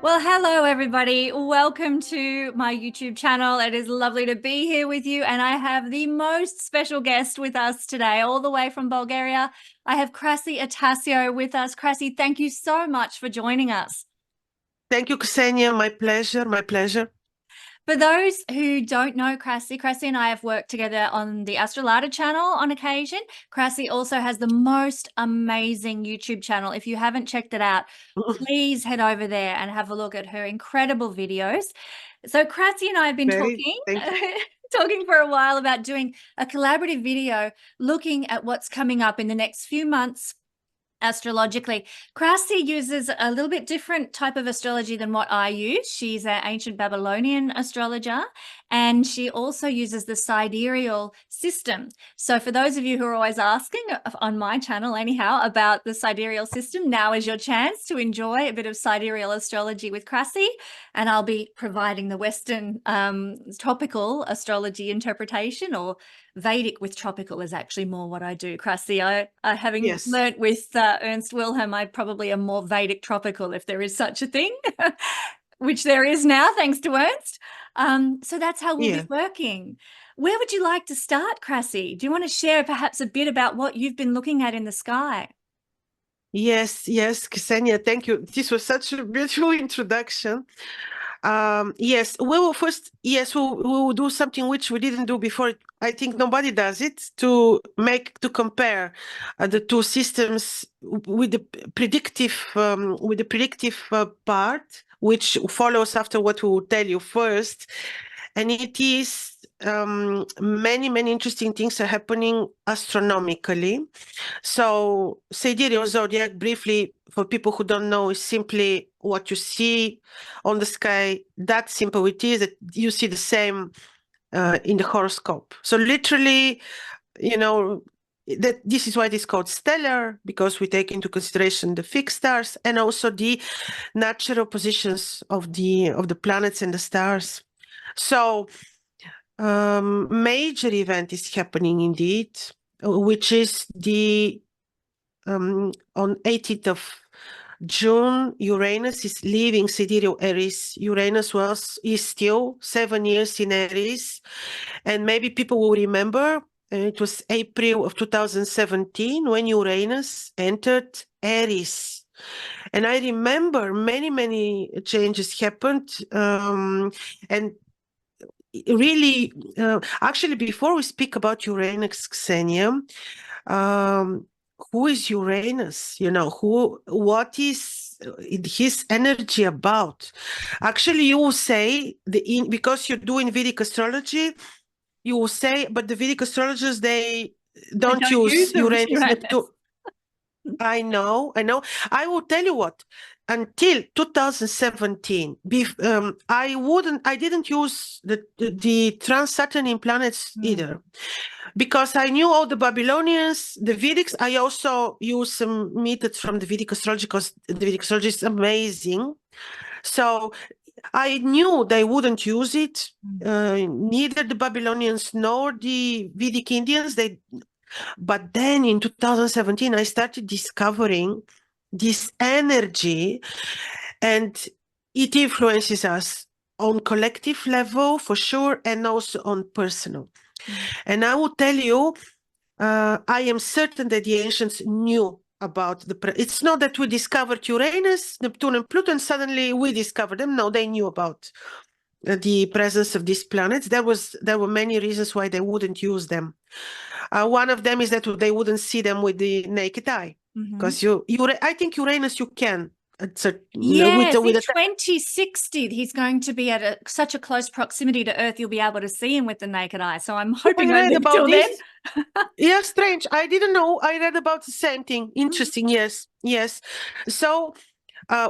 Well, hello, everybody. Welcome to my YouTube channel. It is lovely to be here with you. And I have the most special guest with us today, all the way from Bulgaria. I have Krasi Attasio with us. Krasi, thank you so much for joining us. Thank you, Kesenya. My pleasure. My pleasure. For those who don't know Krasi and I have worked together on the Astrologer channel on occasion. Krasi also has the most amazing YouTube channel. If you haven't checked it out, please head over there and have a look at her incredible videos. So Krasi and I have been talking, Thank you. talking for a while about doing a collaborative video looking at what's coming up in the next few months astrologically. Krasi uses a little bit different type of astrology than what I use. She's an ancient Babylonian astrologer, and she also uses the sidereal system. So for those of you who are always asking on my channel anyhow about the sidereal system, now is your chance to enjoy a bit of sidereal astrology with Krasi, and I'll be providing the Western topical astrology interpretation, or Vedic with tropical is actually more what I do, Krasi. I having learnt with Ernst Wilhelm, I probably am more Vedic tropical, if there is such a thing, which there is now, thanks to Ernst. So that's how we'll be working. Where would you like to start, Krasi? Do you want to share perhaps a bit about what you've been looking at in the sky? Yes, Ksenia, thank you. This was such a beautiful introduction. Yes, we will first, we will do something which we didn't do before. I think nobody does it, to compare the two systems with the predictive part, which follows after what we will tell you first. And it is many interesting things are happening astronomically. So sidereal zodiac, briefly, for people who don't know, is simply what you see on the sky. That simple it is, that you see the same in the horoscope. So literally, that this is why it is called stellar, because we take into consideration the fixed stars and also the natural positions of the planets and the stars. So major event is happening indeed, which is the on 18th of June, Uranus is leaving sidereal Aries. Uranus is still 7 years in Aries, and maybe people will remember it was April of 2017 when Uranus entered Aries. And I remember many changes happened, and really, actually, before we speak about Uranus, Ksenia, who is Uranus? What is his energy about? Actually, you will say, because you're doing Vedic astrology, you will say, but the Vedic astrologers, they don't use Uranus, Neptune. I know. I will tell you what, until 2017, I didn't use the trans-Saturnian planets either, because I knew all the Babylonians, the Vedics. I also use some methods from the Vedic astrology, because the Vedic astrology is amazing. So I knew they wouldn't use it, neither the Babylonians nor the Vedic Indians. But then in 2017, I started discovering this energy, and it influences us on collective level for sure, and also on personal. And I will tell you, I am certain that the ancients knew about it's not that we discovered Uranus, Neptune, and Pluto, and suddenly we discovered them. No, they knew about the presence of these planets. There were many reasons why they wouldn't use them. One of them is that they wouldn't see them with the naked eye, because I think Uranus you can. Yes, in 2060, he's going to be at such a close proximity to Earth, you'll be able to see him with the naked eye. So I'm hoping I live till then. Yeah, strange. I didn't know. I read about the same thing. Interesting. Yes. So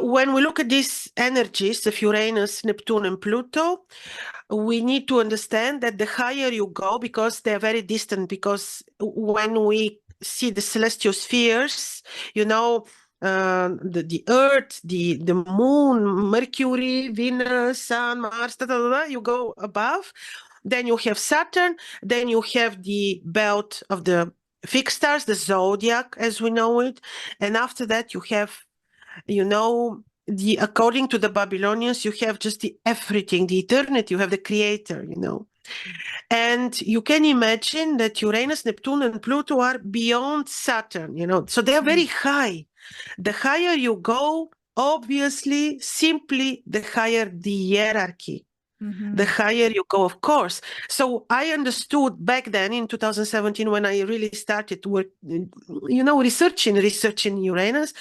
when we look at these energies of Uranus, Neptune, and Pluto, we need to understand that the higher you go, because they're very distant, because when we see the celestial spheres, the Earth, the Moon, Mercury, Venus, Sun, Mars, you go above. Then you have Saturn. Then you have the belt of the fixed stars, the zodiac as we know it. And after that, you have, according to the Babylonians, you have just the everything, the eternity, you have the creator, you know. And you can imagine that Uranus, Neptune, and Pluto are beyond Saturn, you know, so they are very high. The higher you go, obviously, simply the higher the hierarchy. The higher you go, of course. So I understood back then in 2017 when I really started work, you know, researching Uranus,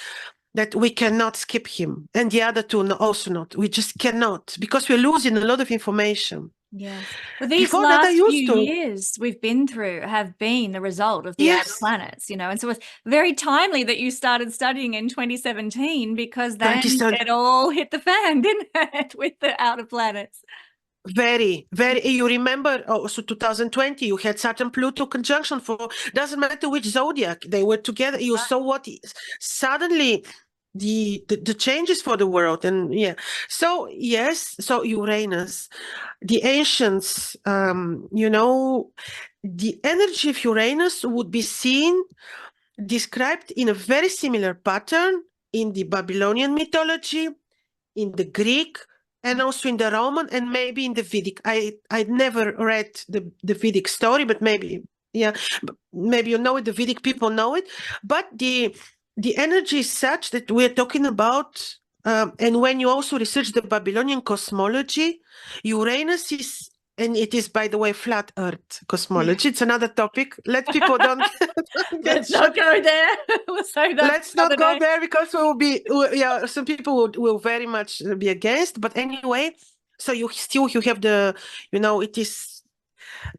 that we cannot skip him, and the other two also not. We just cannot, because we're losing a lot of information. Yes. Well, these Before that, I last used few to. years we've been through have been the result of the outer Yes, planets, you know, and so it's very timely that you started studying in 2017 because then 27. it all hit the fan, didn't it, with the outer planets? Very, very. You remember also 2020, you had Saturn Pluto conjunction for, doesn't matter which zodiac, they were together. You saw what suddenly the changes for the world. And yeah, so yes, so Uranus, the ancients, you know, the energy of Uranus would be seen, described in a very similar pattern in the Babylonian mythology, in the Greek, and also in the Roman, and maybe in the Vedic. I never read the Vedic story, but maybe, yeah, maybe you know it, the Vedic people know it. But the energy is such that we're talking about, and when you also research the Babylonian cosmology, Uranus is, and it is, by the way, flat Earth cosmology. It's another topic. Let people don't get Let's not go there. We'll save that Let's for not another go day. there because yeah, some people will very much be against. But anyway, so you have the, you know, it is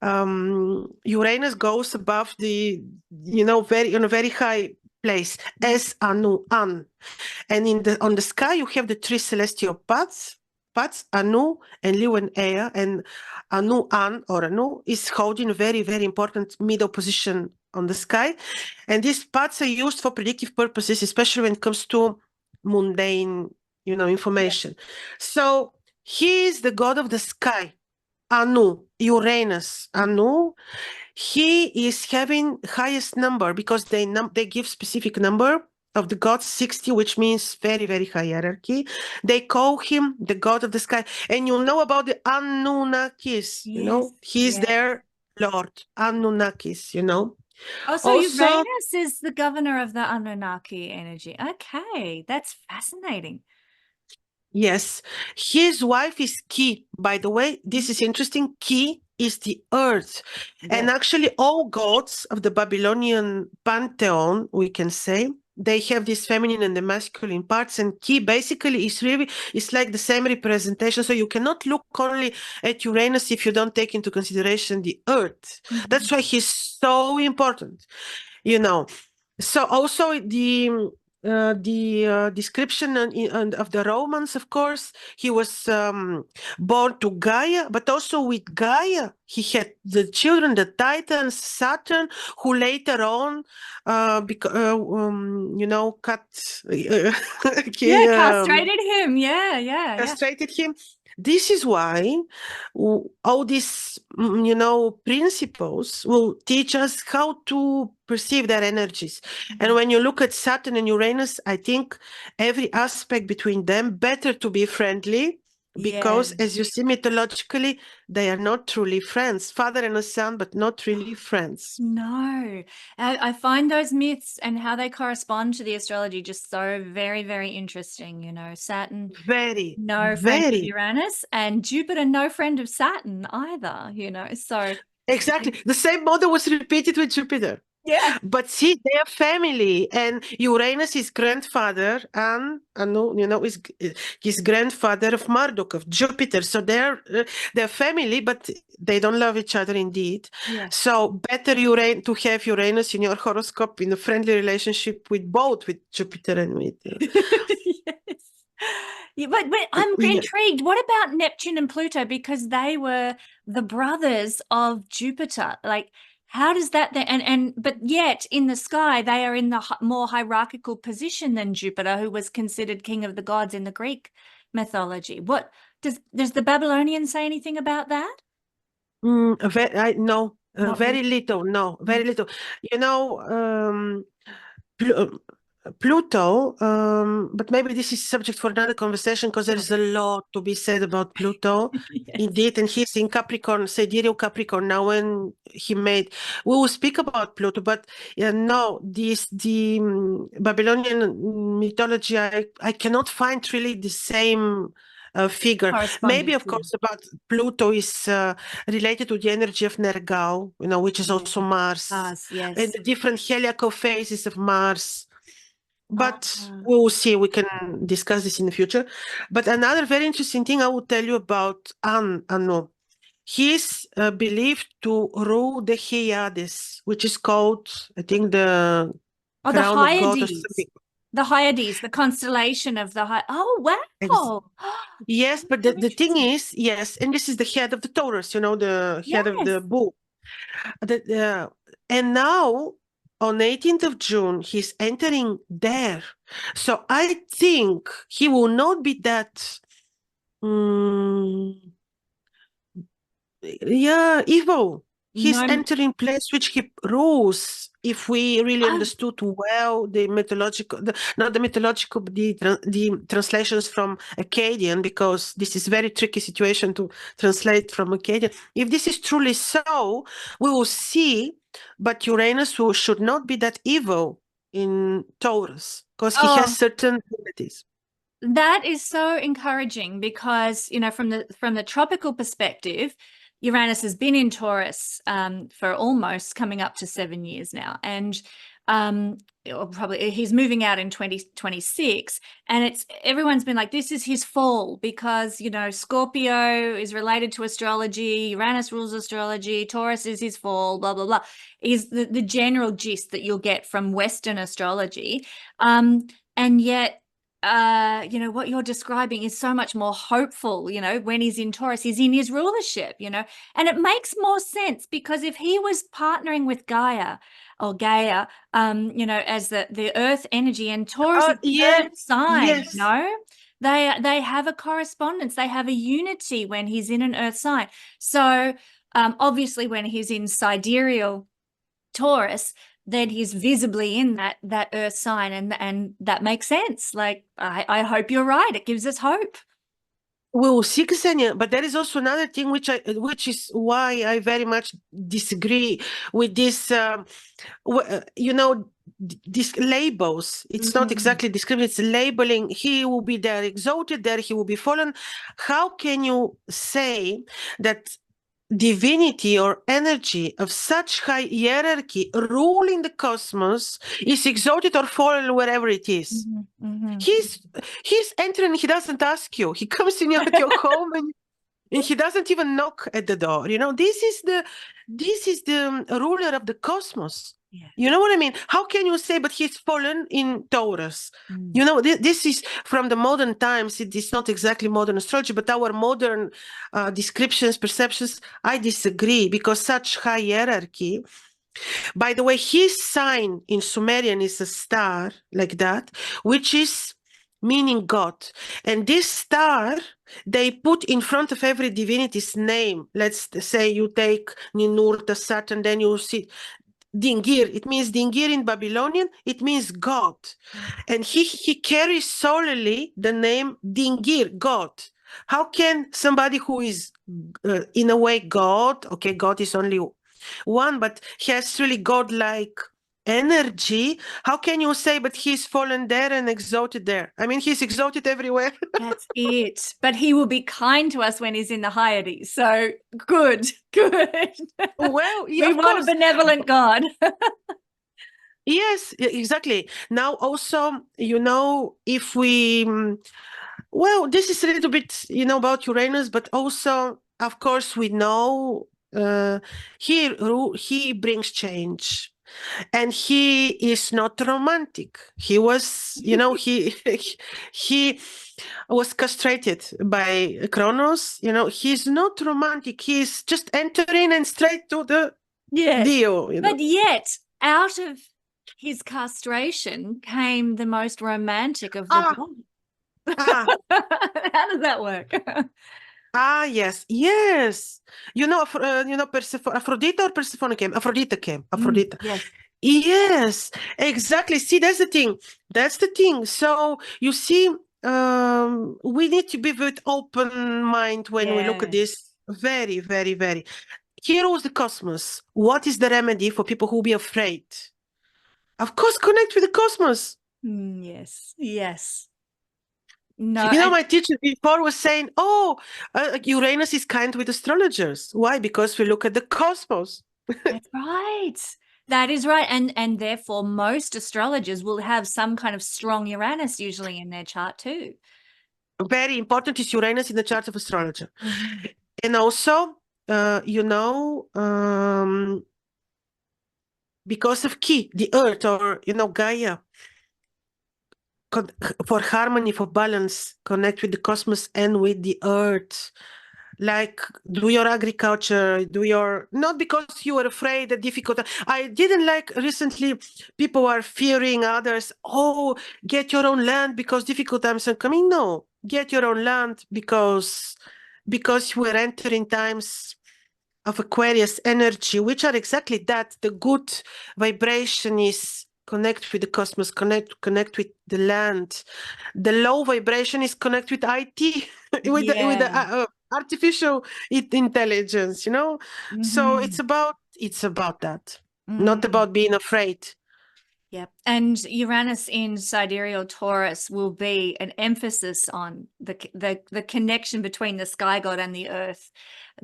Uranus goes above the, you know, very in a very high place as Anu An, and on the sky you have the three celestial paths, Anu and Liu and Ea, and Anu An or Anu is holding a very, very important middle position on the sky. And these paths are used for predictive purposes, especially when it comes to mundane, you know, information. So he is the god of the sky, Anu, Uranus, Anu. He is having highest number because they give specific number of the gods, 60, which means very, very high hierarchy. They call him the god of the sky. And you know about the Anunnakis, you know, he's their lord, Anunnakis, you know. Oh, so Also, Uranus is the governor of the Anunnaki energy. Okay, that's fascinating. yes, his wife is Ki. By the way, this is interesting. Ki is the earth. And actually, all gods of the Babylonian pantheon, we can say, they have this feminine and the masculine parts. And Ki basically is like the same representation. So you cannot look only at Uranus if you don't take into consideration the earth. That's why he's so important, you know. So also the description of the Romans, of course, he was born to Gaia, but also with Gaia, he had the children, the Titans, Saturn, who later on, you know, Castrated him. Yeah. castrated him. This is why all these, you know, principles will teach us how to perceive their energies. And when you look at Saturn and Uranus, I think every aspect between them better to be friendly, because as you see mythologically, they are not truly friends, father and a son, but not really friends. No, I find those myths and how they correspond to the astrology just so very, very interesting. You know, Saturn, Very, no friend of very. Uranus, and Jupiter, no friend of Saturn either, you know, so. Exactly. The same model was repeated with Jupiter. Yeah. But see, they are family, and Uranus is grandfather, and you know, is his grandfather of Marduk, of Jupiter. So they're family, but they don't love each other indeed. Yeah. So better to have Uranus in your horoscope in a friendly relationship with both, with Jupiter and with. Yes. Yeah, but I'm intrigued. What about Neptune and Pluto? Because they were the brothers of Jupiter. Like, how does that then? But yet in the sky they are in the more hierarchical position than Jupiter, who was considered king of the gods in the Greek mythology. What does the Babylonian say anything about that? No, Not very really. little. No, very little. You know, Pluto, but maybe this is subject for another conversation because there is a lot to be said about Pluto. Yes. Indeed, and he's in Capricorn, Sidereal Capricorn. Now, when he made, we will speak about Pluto, but no, the Babylonian mythology, I cannot find really the same figure. Maybe, of course, about Pluto is related to the energy of Nergal, which is also Mars, yes. and the different heliacal phases of Mars. But we will see. We can discuss this in the future. But another very interesting thing I will tell you about Anu. He's believed to rule the Hyades, which is called, I think, the crown of God or something. The Hyades, the constellation of the Oh, wow. Yes, but the thing is, yes, and this is the head of the Taurus, the head of the bull. And now, on 18th of June, he's entering there. So I think he will not be that, evil. He's entering place which he rules. If we really understood well the mythological, not the mythological, but the translations from Akkadian, because this is very tricky situation to translate from Akkadian. If this is truly so, we will see, but Uranus should not be that evil in Taurus, because he has certain abilities. That is so encouraging because, from the tropical perspective, Uranus has been in Taurus for almost coming up to 7 years now. And probably he's moving out in 2026. And everyone's been like, this is his fall because, Scorpio is related to astrology, Uranus rules astrology, Taurus is his fall, blah, blah, blah, is the general gist that you'll get from Western astrology. And yet, what you're describing is so much more hopeful, when he's in Taurus, he's in his rulership, and it makes more sense because if he was partnering with Gaia, as the earth energy, and Taurus is earth sign, they have a correspondence, they have a unity when he's in an earth sign. So obviously when he's in sidereal Taurus, then he's visibly in that earth sign, and that makes sense. Like, I hope you're right. It gives us hope. We'll see, Kesenya, but there is also another thing which is why I very much disagree with this, these labels. It's not exactly description, it's labeling. He will be there exalted, there he will be fallen. How can you say that divinity or energy of such high hierarchy ruling the cosmos is exalted or fallen wherever it is? He's entering, he doesn't ask you. He comes in at your home and he doesn't even knock at the door. This is the ruler of the cosmos. Yeah. You know what I mean? How can you say, but he's fallen in Taurus? This is from the modern times. It is not exactly modern astrology, but our modern descriptions, perceptions, I disagree, because such high hierarchy. By the way, his sign in Sumerian is a star like that, which is meaning God. And this star, they put in front of every divinity's name. Let's say you take Ninurta, Saturn, then you see Dingir. It means Dingir in Babylonian. It means God. And he carries solely the name Dingir, God. How can somebody who is in a way God, okay, God is only one, but he has really godlike energy, how can you say, but he's fallen there and exalted there? I mean, he's exalted everywhere. That's it. But he will be kind to us when he's in the Hyades. So good. Well, we want a benevolent God. Yes, exactly. Now also, if we, well, this is a little bit, about Uranus, but also, of course, we know he brings change. And he is not romantic. He was, he was castrated by Kronos. He's not romantic. He's just entering and straight to the deal. But yet, out of his castration came the most romantic of the gods. How does that work? Yes. Aphrodite or Persephone came? Aphrodite came. Yes. Yes, exactly. See, that's the thing. That's the thing. So you see, we need to be with open mind when we look at Yeah. this. Very, very, very. Here was the cosmos. What is the remedy for people who be afraid? Of course, connect with the cosmos. Yes. Yes. No, You know, and my teacher before was saying, "Oh, Uranus is kind with astrologers. Why? Because we look at the cosmos." that's right. That is right. And therefore most astrologers will have some kind of strong Uranus usually in their chart too. Very important is Uranus in the chart of astrologer. Mhm. And also, you know, because of Ki, the earth, or, you know, Gaia, for harmony, for balance, connect with the cosmos and with the earth. Like, do your agriculture, do your, not because you are afraid that difficult. I didn't like recently, people are fearing others. Oh, get your own land because difficult times are coming. No, get your own land because we're entering times of Aquarius energy, which are exactly that. The good vibration is connect with the cosmos, connect with the land. The low vibration is connect with IT, with the Yeah. artificial intelligence, you know. So Mhm. it's about that, not Mm. about being afraid. Yep. And Uranus in Sidereal Taurus will be an emphasis on the connection between the sky god and the earth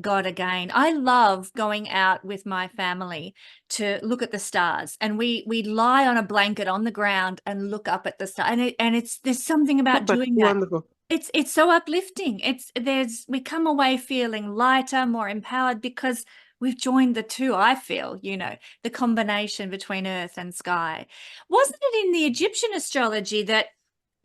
god again. I love going out with my family to look at the stars, and we lie on a blanket on the ground and look up at the star. And it's there's something about Super doing that. wonderful. It's so uplifting. We come away feeling lighter, more empowered because we've joined the two, I feel, the combination between earth and sky. Wasn't it in the Egyptian astrology that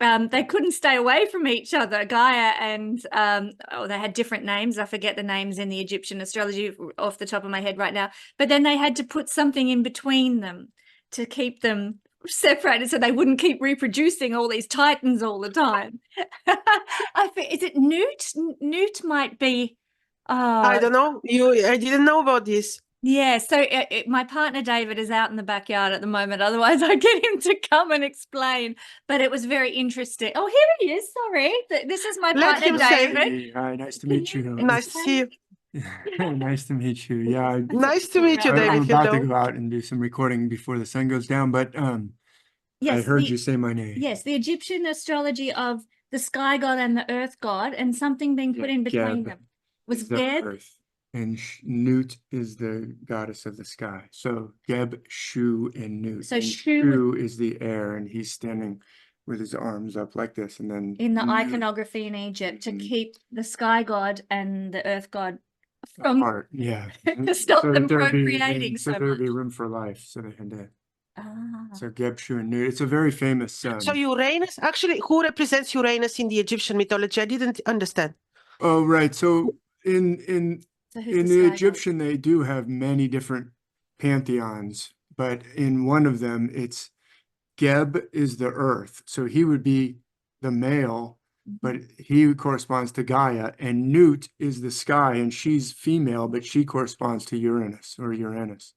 they couldn't stay away from each other, Gaia and they had different names. I forget the names in the Egyptian astrology off the top of my head right now. But then they had to put something in between them to keep them separated so they wouldn't keep reproducing all these titans all the time. Is it Newt? Newt might be. I Oh, don't know. I didn't know about this. yeah. So my partner David is out in the backyard at the moment. Otherwise, I'd get him to come and explain. But it was very interesting. Oh, here he is. Sorry. This is my Let partner him say. David. Hey, hi, nice to Can meet you you. Nice to see you. explain? Nice to meet you. Yeah, Nice to meet you, I'm David. about to Hello. go out and do some recording before the sun goes down, but I Yes, heard you say my name. yes, the Egyptian astrology of the sky god and the earth god, and something being put in between Geb them. Was is the Geb? earth, and Nut is the goddess of the sky. So Geb, Shu, and Nut. So And Shu Shu is the air, and he's standing with his arms up like this, and then in the Nut iconography in Egypt to Mhm. keep the sky god and the earth god from apart. Yeah, to stop so them that there'd be procreating so so there'd be much. room for life. So they had to. Ah. So Geb, Shu, and Nut. It's a very famous So Uranus, actually, who represents Uranus in the Egyptian mythology? I didn't understand. Oh, right. So in So who's the in the sky god? Egyptian, they do have many different pantheons, but in one of them, it's Geb is the earth. So he would be the male, but he corresponds to Gaia, and Nut is the sky, and she's female, but she corresponds to Uranus or Uranus.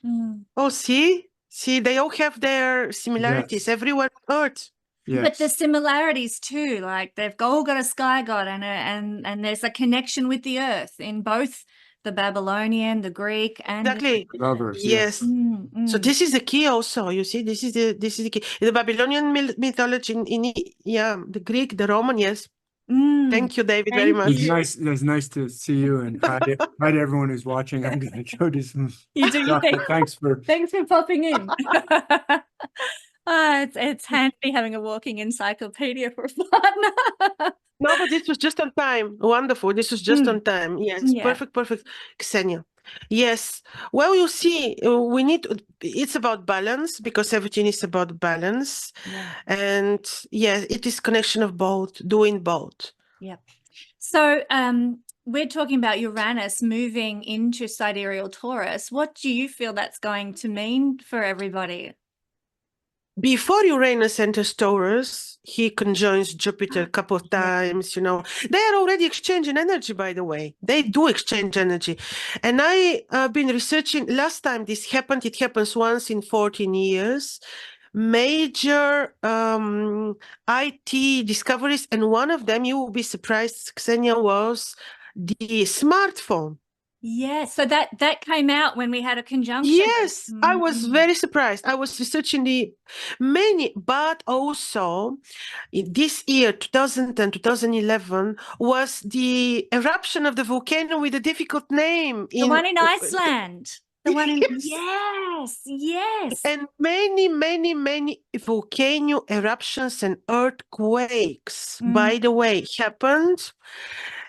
Mm. Oh, see, they all have their similarities. Yes. Everyone on Earth. But the Yes. similarities too, like they've all got a sky god and there's a connection with the earth in both the Babylonian, the Greek, and the Exactly. Lovers, Yes. So Mm. this is the key also. You see, this is the key. In the Babylonian mythology, yeah, the Greek, the Roman, yes. Mm. Thank you, David, very Thank It's much. you. nice. It's nice to see you, and hi to everyone who's watching. I'm gonna go do some You do your stuff, thing. but thanks for Thanks for popping in. It's handy having a walking encyclopedia for a partner. No, but this was just on time. Wonderful. This was just Mm. on time. Yes, Yeah. perfect, Ksenia. Yes. Well, you see, we need. It's about balance because everything is about balance, Yeah. and yeah, it is connection of both, doing both. Yep. So we're talking about Uranus moving into sidereal Taurus. What do you feel that's going to mean for everybody? before Uranus enters Taurus, he conjoins Jupiter a couple of times, you know. They are already exchanging energy, by the way. They do exchange energy. And I have been researching, last time this happened, it happens once in 14 years. Major IT discoveries, and one of them, you will be surprised, Kesenya, was the smartphone. Yes, so that came out when we had a conjunction. Yes, I was very surprised. I was researching the many, but also in this year, 2010, 2011, was the eruption of the volcano with a difficult name. The one in Iceland. The one in, Yes. yes. And many, many, many volcano eruptions and earthquakes, by the way, happened.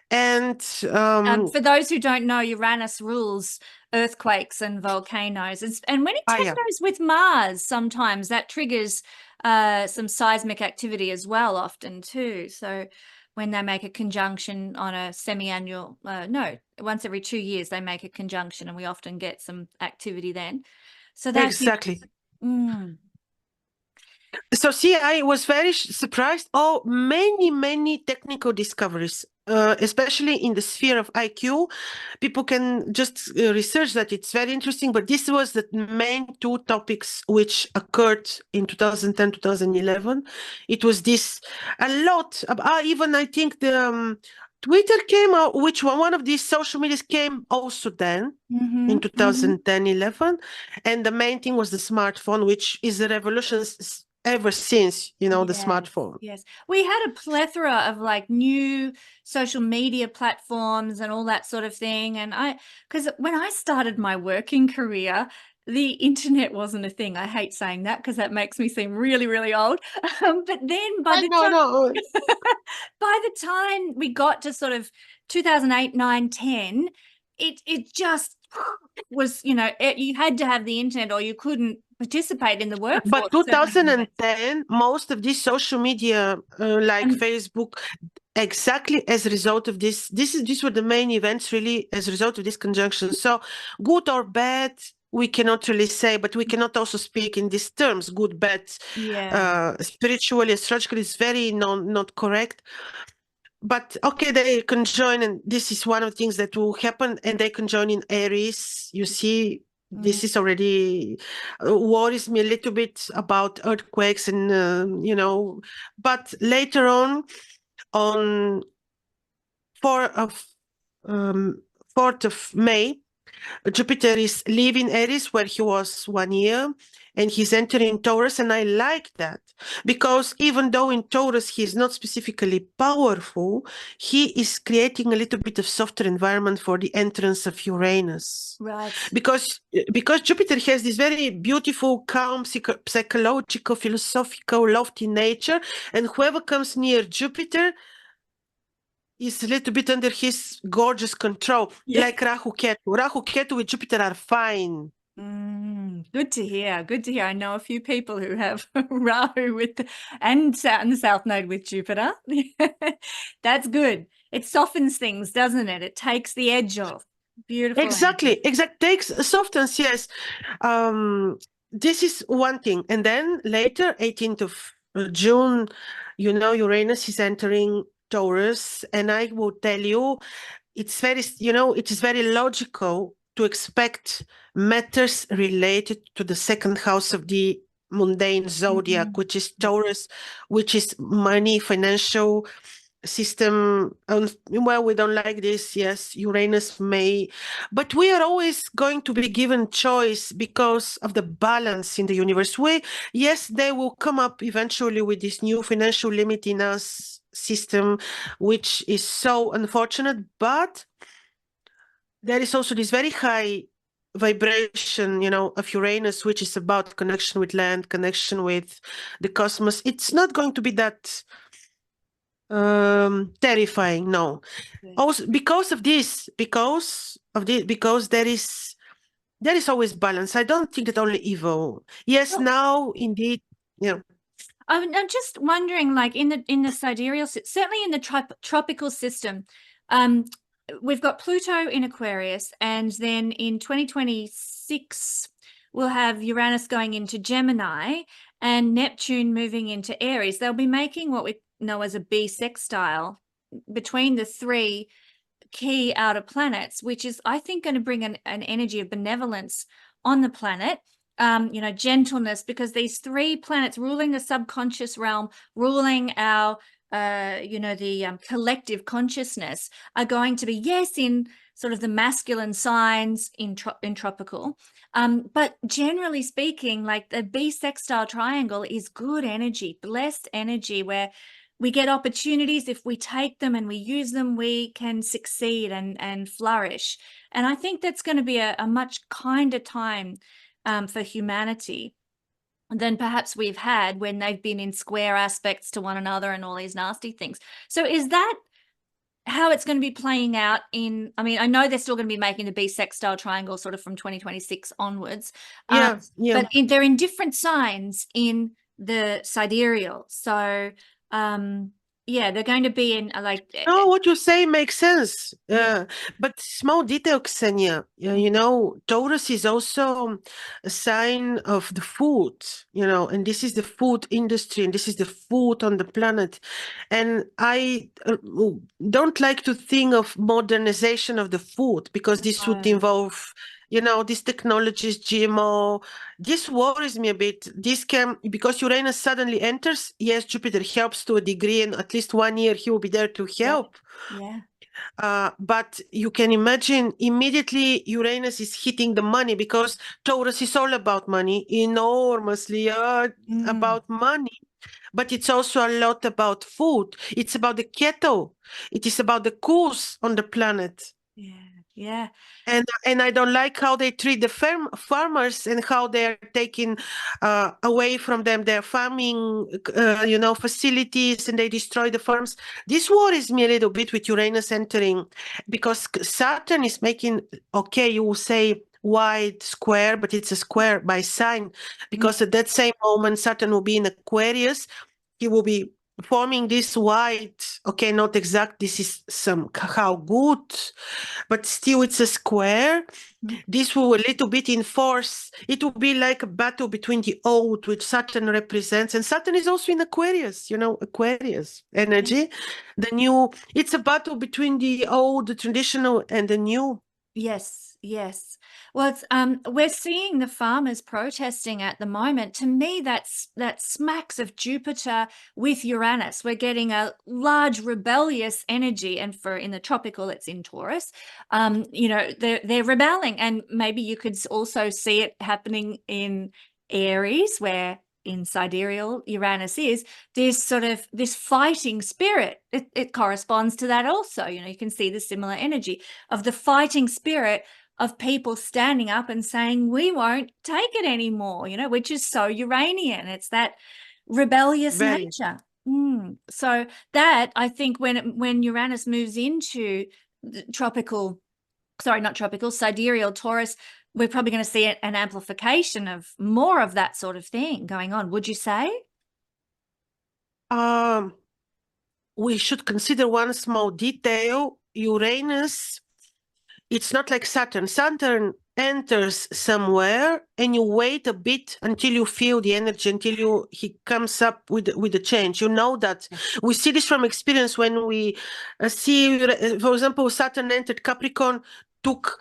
And for those who don't know, Uranus rules earthquakes and volcanoes. And when it tangos with Mars, sometimes that triggers some seismic activity as well, often too. So when they make a conjunction on a semi-annual, no, once every 2 years, they make a conjunction, and we often get some activity then. So that's exactly. So see, I was very surprised. Oh, many, many technical discoveries, especially in the sphere of IQ. People can just research that. It's very interesting. But this was the main two topics which occurred in 2010, 2011. It was this a lot. Even I think the Twitter came out, which one of these social medias came also then in 2010, 11. And the main thing was the smartphone, which is a revolution ever since, you know, the smartphone. Yes, we had a plethora of like new social media platforms and all that sort of thing. And because when I started my working career, the internet wasn't a thing. I hate saying that because that makes me seem really, really old. But then by the time we got to sort of 2008, 9, 10, it just was, you know, you had to have the internet or you couldn't participate in the workforce. But 2010, most of these social media, like Facebook, exactly as a result of these were the main events really as a result of this conjunction. So good or bad, we cannot really say, but we cannot also speak in these terms, good, bad. Spiritually, astrologically is very not correct. But okay, they conjoin, and this is one of the things that will happen, and they conjoin in Aries. You see, this is already worries me a little bit about earthquakes and, you know, but later on 4th of May, Jupiter is leaving Aries, where he was 1 year, and he's entering Taurus. And I like that because even though in Taurus he is not specifically powerful, he is creating a little bit of softer environment for the entrance of Uranus. Right. Because Jupiter has this very beautiful, calm, psychological, philosophical, lofty nature, and whoever comes near Jupiter is a little bit under his gorgeous control, like Rahu Ketu. Rahu Ketu with Jupiter are fine. Good to hear. Good to hear. I know a few people who have Rahu and the South Node with Jupiter. That's good. It softens things, doesn't it? It takes the edge off. Beautiful. Exactly. Takes softens, yes. This is one thing. And then later, 18th of June, you know, Uranus is entering Taurus, and I will tell you, it's very, you know, it is very logical to expect matters related to the second house of the mundane zodiac, which is Taurus, which is money, financial system. Well, we don't like this. Yes, Uranus may, but we are always going to be given choice because of the balance in the universe. Yes, they will come up eventually with this new financial limit in us system, which is so unfortunate, but there is also this very high vibration, you know, of Uranus, which is about connection with land, connection with the cosmos. It's not going to be that terrifying, no. Also because there is always balance. I don't think that only evil. Yes, now indeed, yeah. I'm just wondering, like in the sidereal, certainly in the tropical system, we've got Pluto in Aquarius, and then in 2026 we'll have Uranus going into Gemini, and Neptune moving into Aries, they'll be making what we know as a bisextile between the three key outer planets, which is, I think, going to bring an energy of benevolence on the planet, you know, gentleness, because these three planets ruling the subconscious realm, ruling our, you know, the collective consciousness, are going to be, yes, in sort of the masculine signs in tropical, but generally speaking, like the bisextile triangle is good energy, blessed energy, where we get opportunities. If we take them and we use them, we can succeed and flourish. And I think that's going to be a much kinder time for humanity than perhaps we've had when they've been in square aspects to one another and all these nasty things. So is that how it's going to be playing out in, I mean, I know they're still going to be making the bisextile triangle sort of from 2026 onwards. Yeah. But they're in different signs in the sidereal. So yeah, they're going to be in like, No, what you say makes sense. Yeah. But small detail, Ksenia, you know, Taurus is also a sign of the food, you know, and this is the food industry, and this is the food on the planet. And I don't like to think of modernization of the food, because this would involve, you know, these technologies, GMO. This worries me a bit. This can, because Uranus suddenly enters, yes, Jupiter helps to a degree, and at least 1 year he will be there to help. Yeah. But you can imagine immediately Uranus is hitting the money, because Taurus is all about money, enormously about money. But it's also a lot about food. It's about the kettle. It is about the cows on the planet. Yeah. Yeah. And I don't like how they treat the farmers, and how they're taking away from them their farming, you know, facilities, and they destroy the farms. This worries me a little bit with Uranus entering, because Saturn is making, okay, you will say wide square, but it's a square by sign, because at that same moment Saturn will be in Aquarius. He will be forming this wide, okay, not exact, this is somehow good, but still it's a square. This will a little bit enforce, it will be like a battle between the old, which Saturn represents, and Saturn is also in Aquarius, you know, Aquarius energy, the new, it's a battle between the old, the traditional, and the new. Yes, yes. Well, it's we're seeing the farmers protesting at the moment. To me, that smacks of Jupiter with Uranus. We're getting a large rebellious energy, and for in the tropical, it's in Taurus. You know, they're rebelling, and maybe you could also see it happening in Aries, where in sidereal Uranus is, there's sort of this fighting spirit. It corresponds to that also. You know, you can see the similar energy of the fighting spirit of people standing up and saying, we won't take it anymore, you know, which is so Uranian. It's that rebellious nature. So that, I think, when Uranus moves into the tropical, sorry, not tropical, sidereal Taurus, we're probably going to see an amplification of more of that sort of thing going on. Would you say? We should consider one small detail. Uranus, it's not like Saturn. Saturn enters somewhere, and you wait a bit until you feel the energy, until he comes up with the change. You know that. We see this from experience when we see, for example, Saturn entered Capricorn, took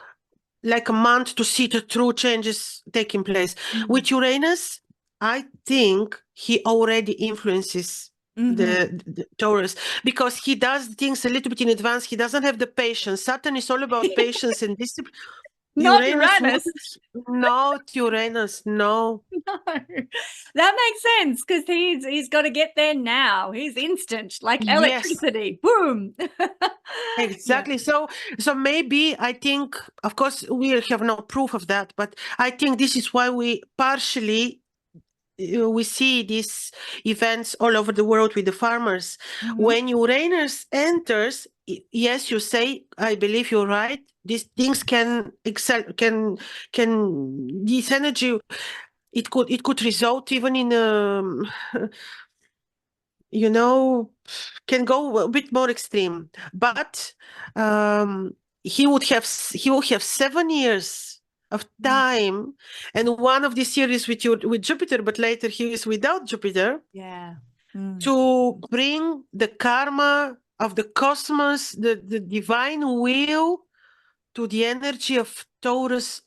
like a month to see the true changes taking place. With Uranus, I think he already influences the Taurus, because he does things a little bit in advance. He doesn't have the patience. Saturn is all about patience and discipline. Not Uranus. Not Uranus, no. No, that makes sense, because he's got to get there now. He's instant, like electricity. Boom. Exactly. So maybe, I think, of course, we have no proof of that, but I think this is why we partially we see these events all over the world with the farmers. When Uranus enters, yes, you say, I believe you're right. These things can excel, can this energy, it could result even in you know, can go a bit more extreme. But he will have 7 years of time. And one of the series with Jupiter, but later he is without Jupiter, Yeah. to bring the karma of the cosmos, the divine will, to the energy of Taurus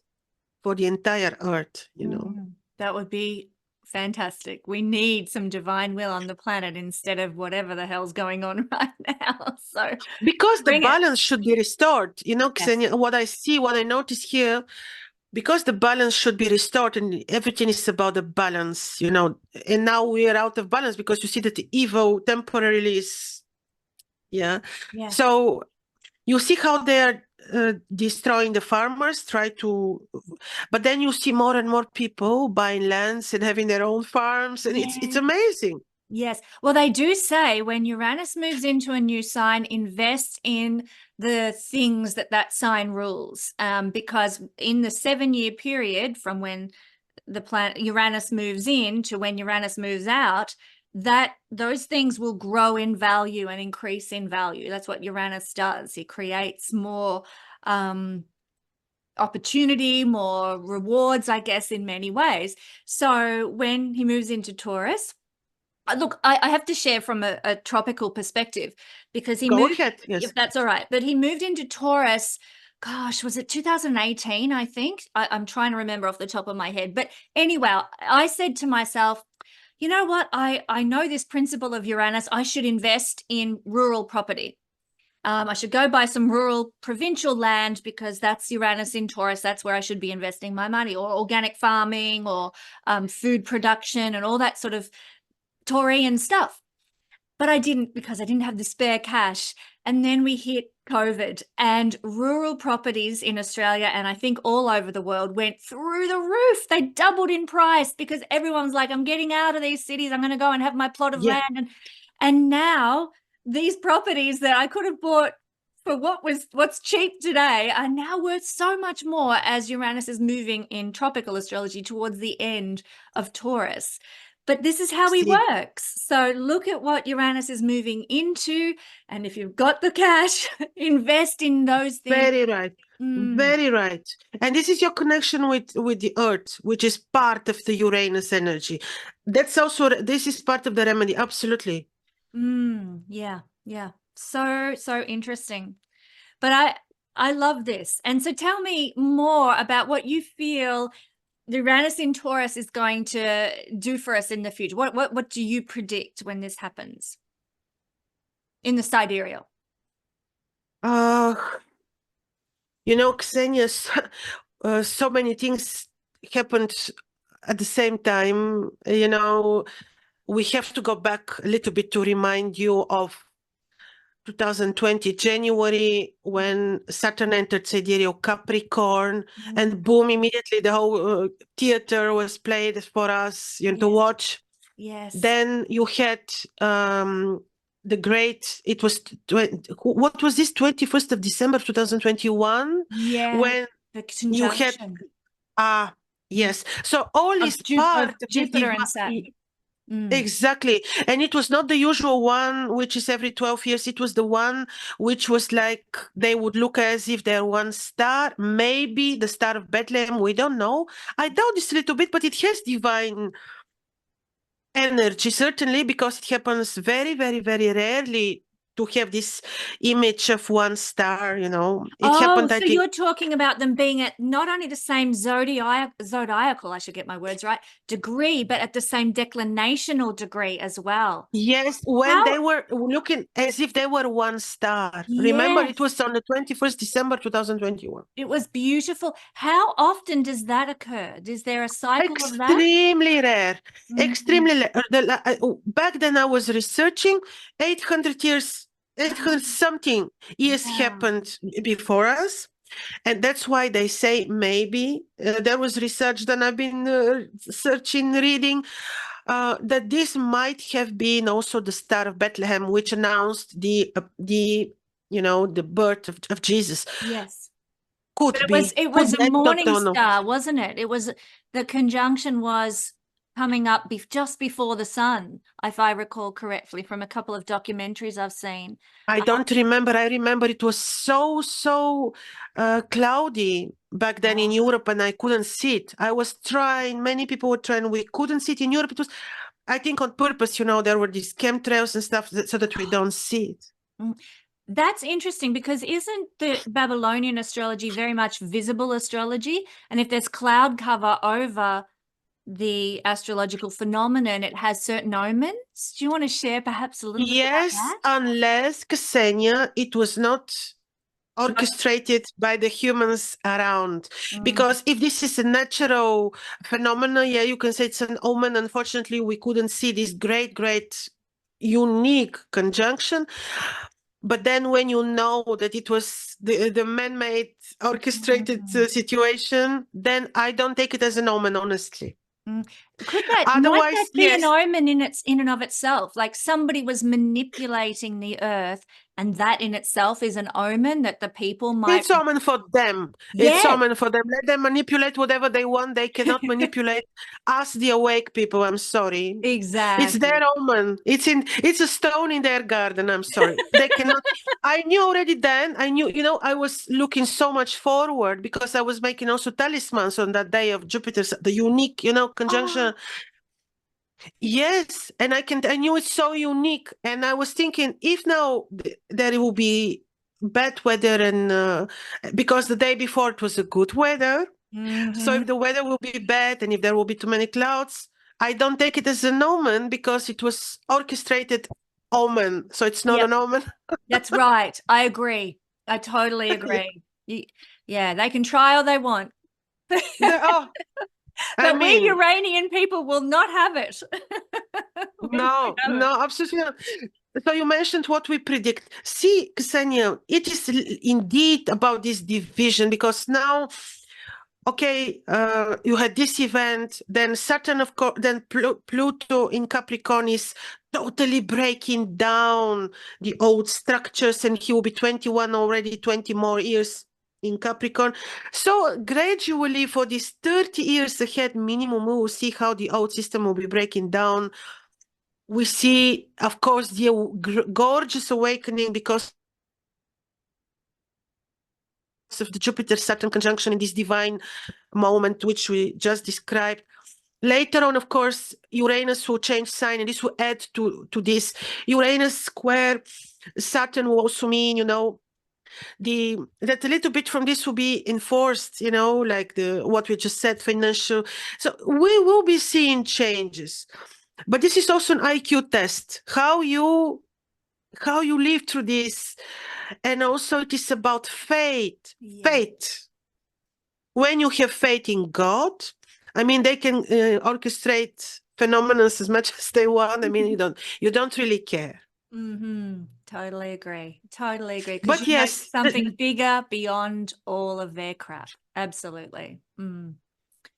for the entire earth, you know. That would be fantastic. We need some divine will on the planet instead of whatever the hell's going on right now. So because the bring it. balance should be restored, you know, Yes. Ksenia, what I notice here, because the balance should be restored and everything is about the balance, you know, and now we are out of balance because you see that the evil temporarily is, yeah. So you see how they're destroying the farmers, but then you see more and more people buying lands and having their own farms, and it's amazing. Yes. Well, they do say when Uranus moves into a new sign, invest in the things that sign rules, because in the 7-year period from when the planet Uranus moves in to when Uranus moves out, that those things will grow in value and increase in value. That's what Uranus does. He creates more opportunity, more rewards, I guess, in many ways. So when he moves into Taurus, look, I have to share from a tropical perspective, because he moved, if that's all right, but he moved into Taurus, gosh, was it 2018, I think? I'm trying to remember off the top of my head. But anyway, I said to myself, you know what? I know this principle of Uranus. I should invest in rural property. I should go buy some rural provincial land because that's Uranus in Taurus. That's where I should be investing my money, or organic farming, or food production and all that sort of Taurian stuff. But I didn't, because I didn't have the spare cash. And then we hit COVID, and rural properties in Australia, and I think all over the world, went through the roof. They doubled in price because everyone's like, I'm getting out of these cities. I'm going to go and have my plot of land. And now these properties that I could have bought for what's cheap today are now worth so much more as Uranus is moving in tropical astrology towards the end of Taurus. But this is how he works. So look at what Uranus is moving into. And if you've got the cash, invest in those things. Very right. Very right. And this is your connection with the earth, which is part of the Uranus energy. This is part of the remedy. Absolutely. Yeah. So interesting. But I love this. And so tell me more about what you feel the Uranus in Taurus is going to do for us in the future. What do you predict when this happens in the sidereal? You know, Ksenia, so many things happened at the same time. You know, we have to go back a little bit to remind you of 2020 January, when Saturn entered Sidereal Capricorn, and boom, immediately the whole theater was played for us, you know, to watch. Then you had the great, it was, what was this, 21st of December 2021? When the conjunction. You had, yes. So all is part of Jupiter and Saturn. Exactly. And it was not the usual one, which is every 12 years. It was the one which was like, they would look as if they're one star, maybe the Star of Bethlehem. We don't know. I doubt this a little bit, but it has divine energy, certainly, because it happens very, very, very rarely to have this image of one star, you know. It happened, so you're talking about them being at not only the same zodiacal, I should get my words right, degree, but at the same declinational degree as well. Yes, when they were looking as if they were one star. Remember, it was on the 21st December 2021. It was beautiful. How often does that occur? Is there a cycle of that? Extremely rare. Extremely rare. Back then I was researching 800 something years happened before us, and that's why they say maybe there was research that I've been searching, reading, that this might have been also the Star of Bethlehem, which announced the birth of Jesus. Yes, it was a morning star, wasn't it? It was, the conjunction was coming up just before the sun, if I recall correctly, from a couple of documentaries I've seen. I don't remember. I remember it was so cloudy back then in Europe, and I couldn't see it. I was trying, many people were trying, we couldn't see it in Europe. It was, I think, on purpose, you know, there were these chemtrails and stuff so that we don't see it. That's interesting, because isn't the Babylonian astrology very much visible astrology? And if there's cloud cover over the astrological phenomenon, it has certain omens. Do you want to share perhaps a little bit about Yes, that? unless, Kesenya, it was not orchestrated by the humans around. Because if this is a natural phenomenon, yeah, you can say it's an omen. Unfortunately, we couldn't see this great, unique conjunction. But then when you know that it was the man-made orchestrated situation, then I don't take it as an omen, honestly. Might Otherwise, that be yes. an omen in and of itself? Like somebody was manipulating the earth, and that in itself is an omen that the people might. It's omen for them. Yes. It's omen for them. Let them manipulate whatever they want. They cannot manipulate us, the awake people. I'm sorry. Exactly. It's their omen. It's a stone in their garden. I'm sorry. They cannot. I knew already then. I knew, you know, I was looking so much forward because I was making also talismans on that day of Jupiter's, the unique, you know, conjunction. Yes, and I knew it's so unique, and I was thinking if now there will be bad weather, and because the day before it was a good weather, so if the weather will be bad and if there will be too many clouds, I don't take it as an omen because it was orchestrated omen, so it's not an omen. That's right. I agree. I totally agree. Yeah, they can try all they want. But we Uranian people will not have it. No, absolutely not. So you mentioned what we predict. See, Kesenya, it is indeed about this division because now, okay, you had this event, then Saturn, of course, then Pluto in Capricorn is totally breaking down the old structures, and he will be 21 already, 20 more years in Capricorn. So gradually for these 30 years ahead minimum, we will see how the old system will be breaking down. We see, of course, the gorgeous awakening because of the Jupiter-Saturn conjunction in this divine moment, which we just described. Later on, of course, Uranus will change sign, and this will add to this. Uranus square Saturn will also mean, you know, that a little bit from this will be enforced, you know, like what we just said, financial. So we will be seeing changes. But this is also an IQ test, how you live through this. And also it is about faith. Faith. When you have faith in God, I mean, they can orchestrate phenomena as much as they want. I mean, you don't really care. Totally agree. Totally agree. But you yes, something bigger beyond all of their crap. Absolutely.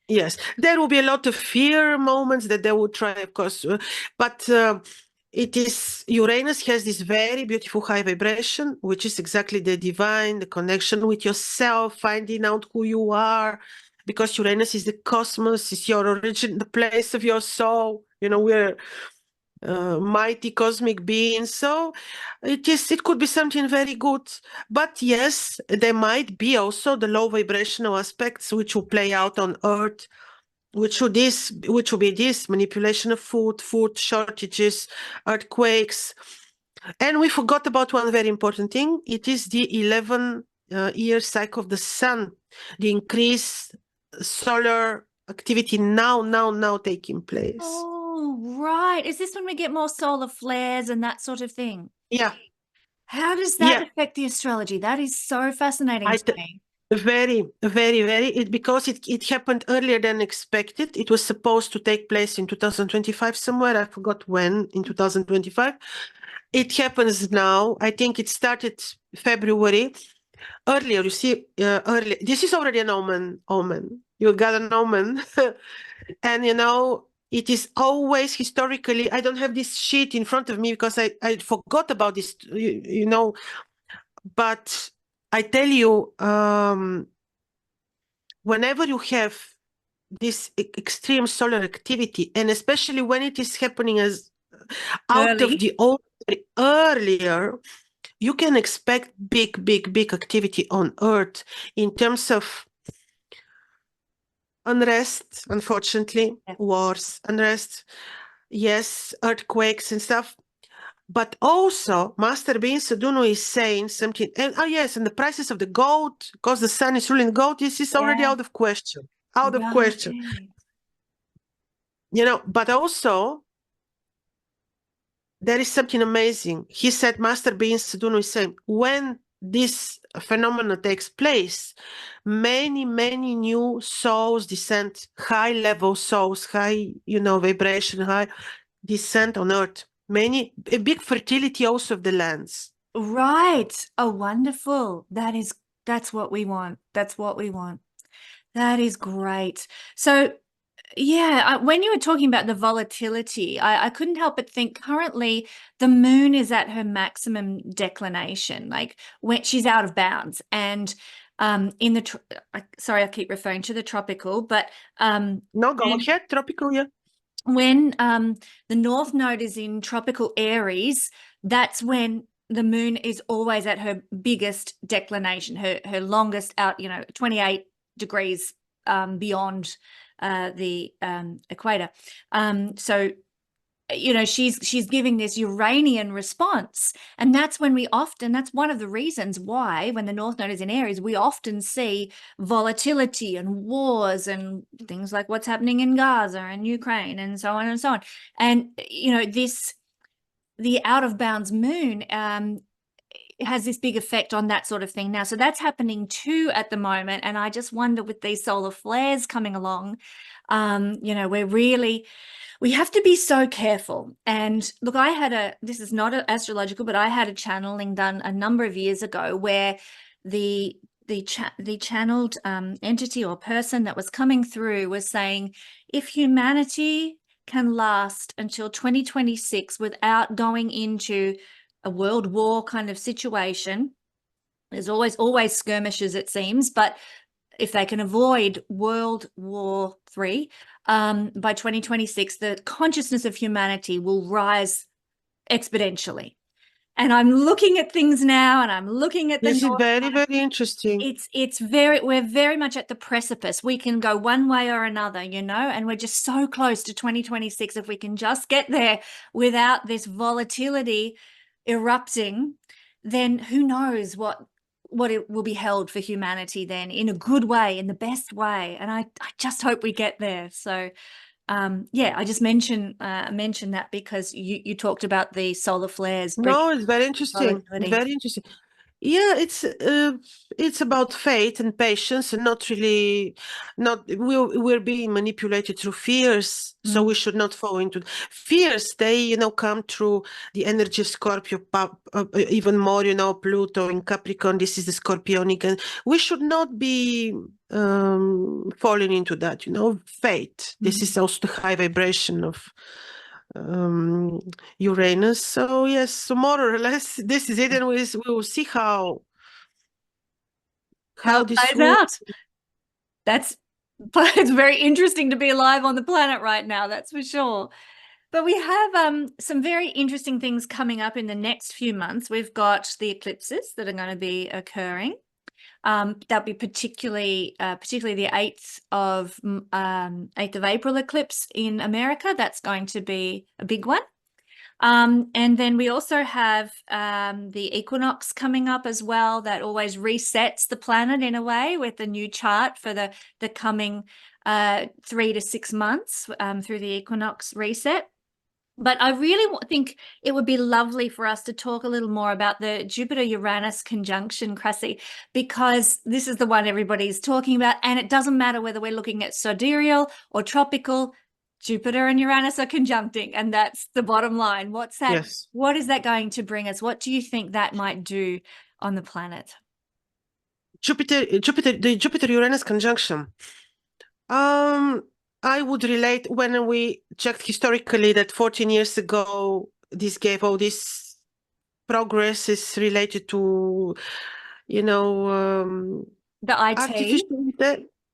Yes, there will be a lot of fear moments that they will try, of course, but it is, Uranus has this very beautiful high vibration, which is exactly the divine, the connection with yourself, finding out who you are, because Uranus is the cosmos, is your origin, the place of your soul. You know, we're mighty cosmic beings, so it could be something very good. But yes, there might be also the low vibrational aspects which will play out on Earth, which will be this manipulation of food shortages, earthquakes. And we forgot about one very important thing. It is the 11-year cycle of the sun, the increased solar activity now taking place. Oh, right. Is this when we get more solar flares and that sort of thing? Yeah. How does that affect the astrology? That is so fascinating to me. Very, very, very. Because it happened earlier than expected. It was supposed to take place in 2025 somewhere. I forgot when, in 2025. It happens now. I think it started February. Earlier, you see, earlier. This is already an omen. You got an omen. And, you know, it is always historically, I don't have this sheet in front of me because I forgot about this, you know, but I tell you, whenever you have this extreme solar activity, and especially when it is happening as out of Early. the ordinary earlier, you can expect big activity on Earth in terms of unrest, unfortunately, Yeah. wars, unrest, yes, earthquakes and stuff. But also, Master Bean Saduno is saying something, and oh yes, and the prices of the gold, because the sun is ruling gold, this is already Yeah. out of question. Out of question. Right. You know, but also, there is something amazing. He said, Master Bean Saduno is saying, when this phenomenon takes place, many new souls descend, high level souls, high, you know, vibration, high descent on Earth. A big fertility also of the lands. Right. Oh, wonderful. That's what we want. That's what we want. That is great. So, yeah, when you were talking about the volatility, I couldn't help but think currently the moon is at her maximum declination, like when she's out of bounds. And in the, sorry, I keep referring to the tropical, but No, go ahead, tropical, yeah. when the North Node is in tropical Aries, that's when the moon is always at her biggest declination, her longest out, 28 degrees beyond the equator. So, she's giving this Uranian response. And that's when that's one of the reasons why when the North Node is in Aries, we often see volatility and wars and things like what's happening in Gaza and Ukraine and so on and so on. And, the out of bounds moon has this big effect on that sort of thing now. So that's happening too at the moment. And I just wonder with these solar flares coming along, we have to be so careful. And look, this is not astrological, but I had a channeling done a number of years ago where the channeled entity or person that was coming through was saying, if humanity can last until 2026 without going into a world war kind of situation, there's always skirmishes, it seems, but if they can avoid World War III, by 2026, the consciousness of humanity will rise exponentially. And I'm looking at things now, and I'm looking at the This is North very, Node. very interesting. We're very much at the precipice. We can go one way or another, and we're just so close to 2026. If we can just get there without this volatility erupting, then who knows what it will be held for humanity then, in a good way, in the best way. And I just hope we get there. So I just mention that because you talked about the solar flares. No, it's very interesting. Volatility. Very interesting. Yeah, it's about faith and patience, and not really, we're being manipulated through fears, so we should not fall into fears. They, come through the energy of Scorpio, even more, Pluto in Capricorn. This is the Scorpionic, and we should not be falling into that, faith. This is also the high vibration of Uranus. So yes, so more or less this is it, and we will see how it this plays will. out. It's very interesting to be alive on the planet right now, that's for sure. But we have some very interesting things coming up in the next few months. We've got the eclipses that are going to be occurring. That'll be particularly the 8th of April eclipse in America. That's going to be a big one. And then we also have the equinox coming up as well. That always resets the planet in a way with the new chart for the coming 3 to 6 months through the equinox reset. But I really think it would be lovely for us to talk a little more about the Jupiter-Uranus conjunction, Krasi, because this is the one everybody's talking about, and it doesn't matter whether we're looking at sidereal or tropical. Jupiter and Uranus are conjuncting, and that's the bottom line. What's that? Yes. What is that going to bring us? What do you think that might do on the planet? The Jupiter-Uranus conjunction. I would relate when we checked historically that 14 years ago, this gave all this progress is related to, The IT.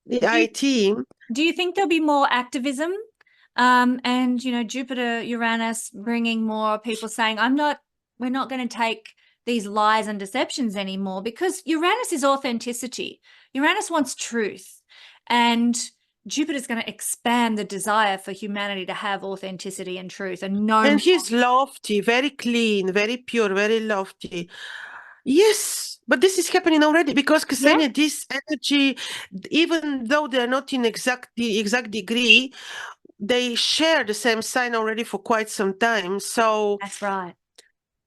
the IT. Do you think there'll be more activism? And, you know, Jupiter, Uranus bringing more people saying, we're not going to take these lies and deceptions anymore, because Uranus is authenticity. Uranus wants truth, and Jupiter's going to expand the desire for humanity to have authenticity and truth and know. And he's lofty, very clean, very pure, very lofty. Yes, but this is happening already, because Kesenya, this energy, even though they're not in the exact degree, they share the same sign already for quite some time. So That's right.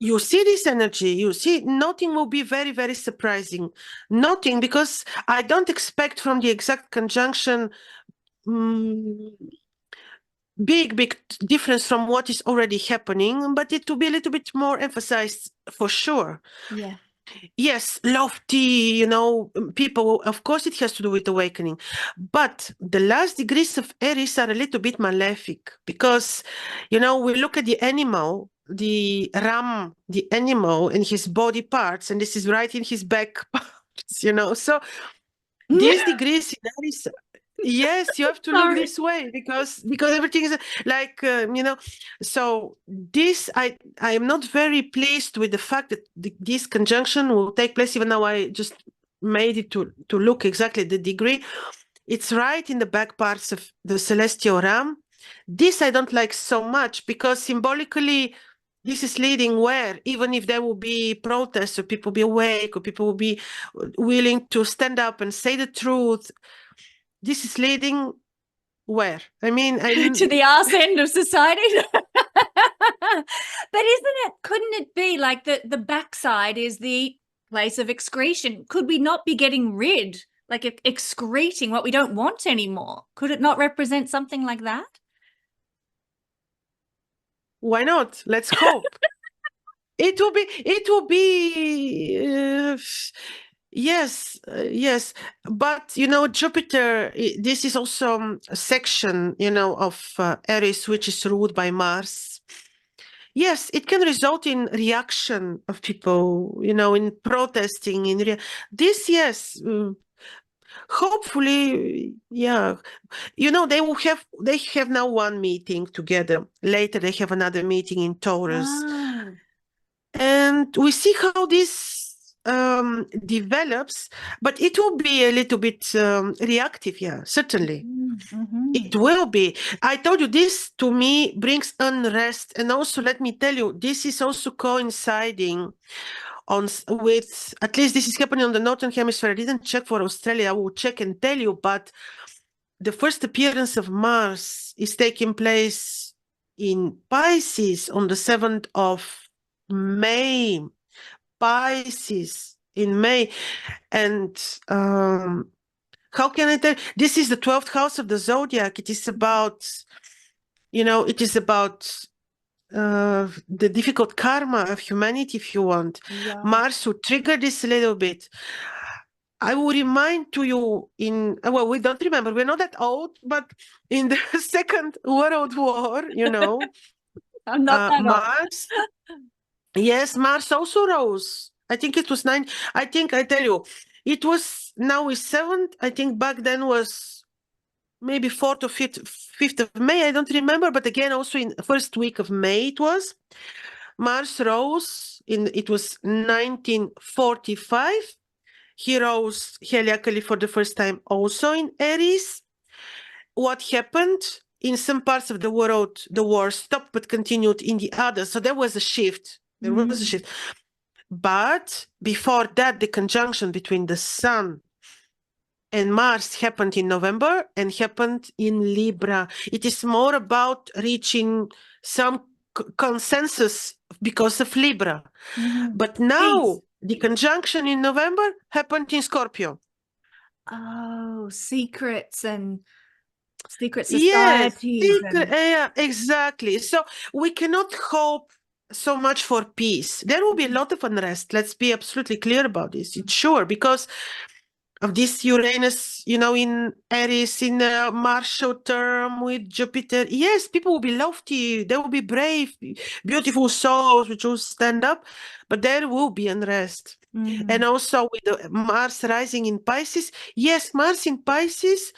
you see this energy, you see nothing will be very, very surprising. Nothing, because I don't expect from the exact conjunction big difference from what is already happening, but it will be a little bit more emphasized for sure. Yeah. Yes, lofty, you know, people, of course it has to do with awakening, but the last degrees of Aries are a little bit malefic, because, you know, we look at the animal, the ram, the animal and his body parts, and this is right in his back parts, you know, so these degrees in Aries, yes, you have to look this way, because everything is like, you know, so this, I am not very pleased with the fact that this conjunction will take place, even though I just made it to look exactly the degree. It's right in the back parts of the celestial ram. This I don't like so much, because symbolically this is leading where, even if there will be protests, or people be awake, or people will be willing to stand up and say the truth, this is leading where? I mean, to the arse end of society. But couldn't it be like the backside is the place of excretion? Could we not be getting rid, like excreting what we don't want anymore? Could it not represent something like that? Why not? Let's hope. It will be yes, but you know, Jupiter, this is also a section, you know, of Aries, which is ruled by Mars. Yes, it can result in reaction of people, you know, in protesting, this, yes, hopefully, yeah. You know, they have now one meeting together. Later, they have another meeting in Taurus. Ah. And we see how this develops, but it will be a little bit reactive, yeah, certainly. Mm-hmm. It will be. I told you, this to me brings unrest. And also, let me tell you, this is also coinciding with, at least this is happening on the Northern Hemisphere. I didn't check for Australia. I will check and tell you, but the first appearance of Mars is taking place in Pisces on the 7th of May. Pisces in May. And how can I tell? This is the 12th house of the zodiac. It is about, you know, it is about the difficult karma of humanity, if you want. Yeah. Mars will trigger this a little bit. I will remind to you well, we don't remember, we're not that old, but in the Second World War, you know, I'm not that Mars, yes, Mars also rose. I think it was I tell you, it was, now is 7th, I think back then was maybe 4th or 5th of May, I don't remember, but again, also in first week of May it was. Mars rose, it was 1945. He rose heliacally for the first time also in Aries. What happened? In some parts of the world, the war stopped but continued in the others. So there was a shift. There was a shift. But before that, the conjunction between the Sun and Mars happened in November and happened in Libra. It is more about reaching some consensus because of Libra. But now the conjunction in November happened in Scorpio. Oh, secrets and secret societies. Yes, yeah, exactly. So we cannot hope so much for peace. There will be a lot of unrest. Let's be absolutely clear about this. It's sure, because of this Uranus, you know, in Aries, in a martial term with Jupiter. Yes, people will be lofty. They will be brave, beautiful souls which will stand up, but there will be unrest. And also with the Mars rising in Pisces. Yes, Mars in Pisces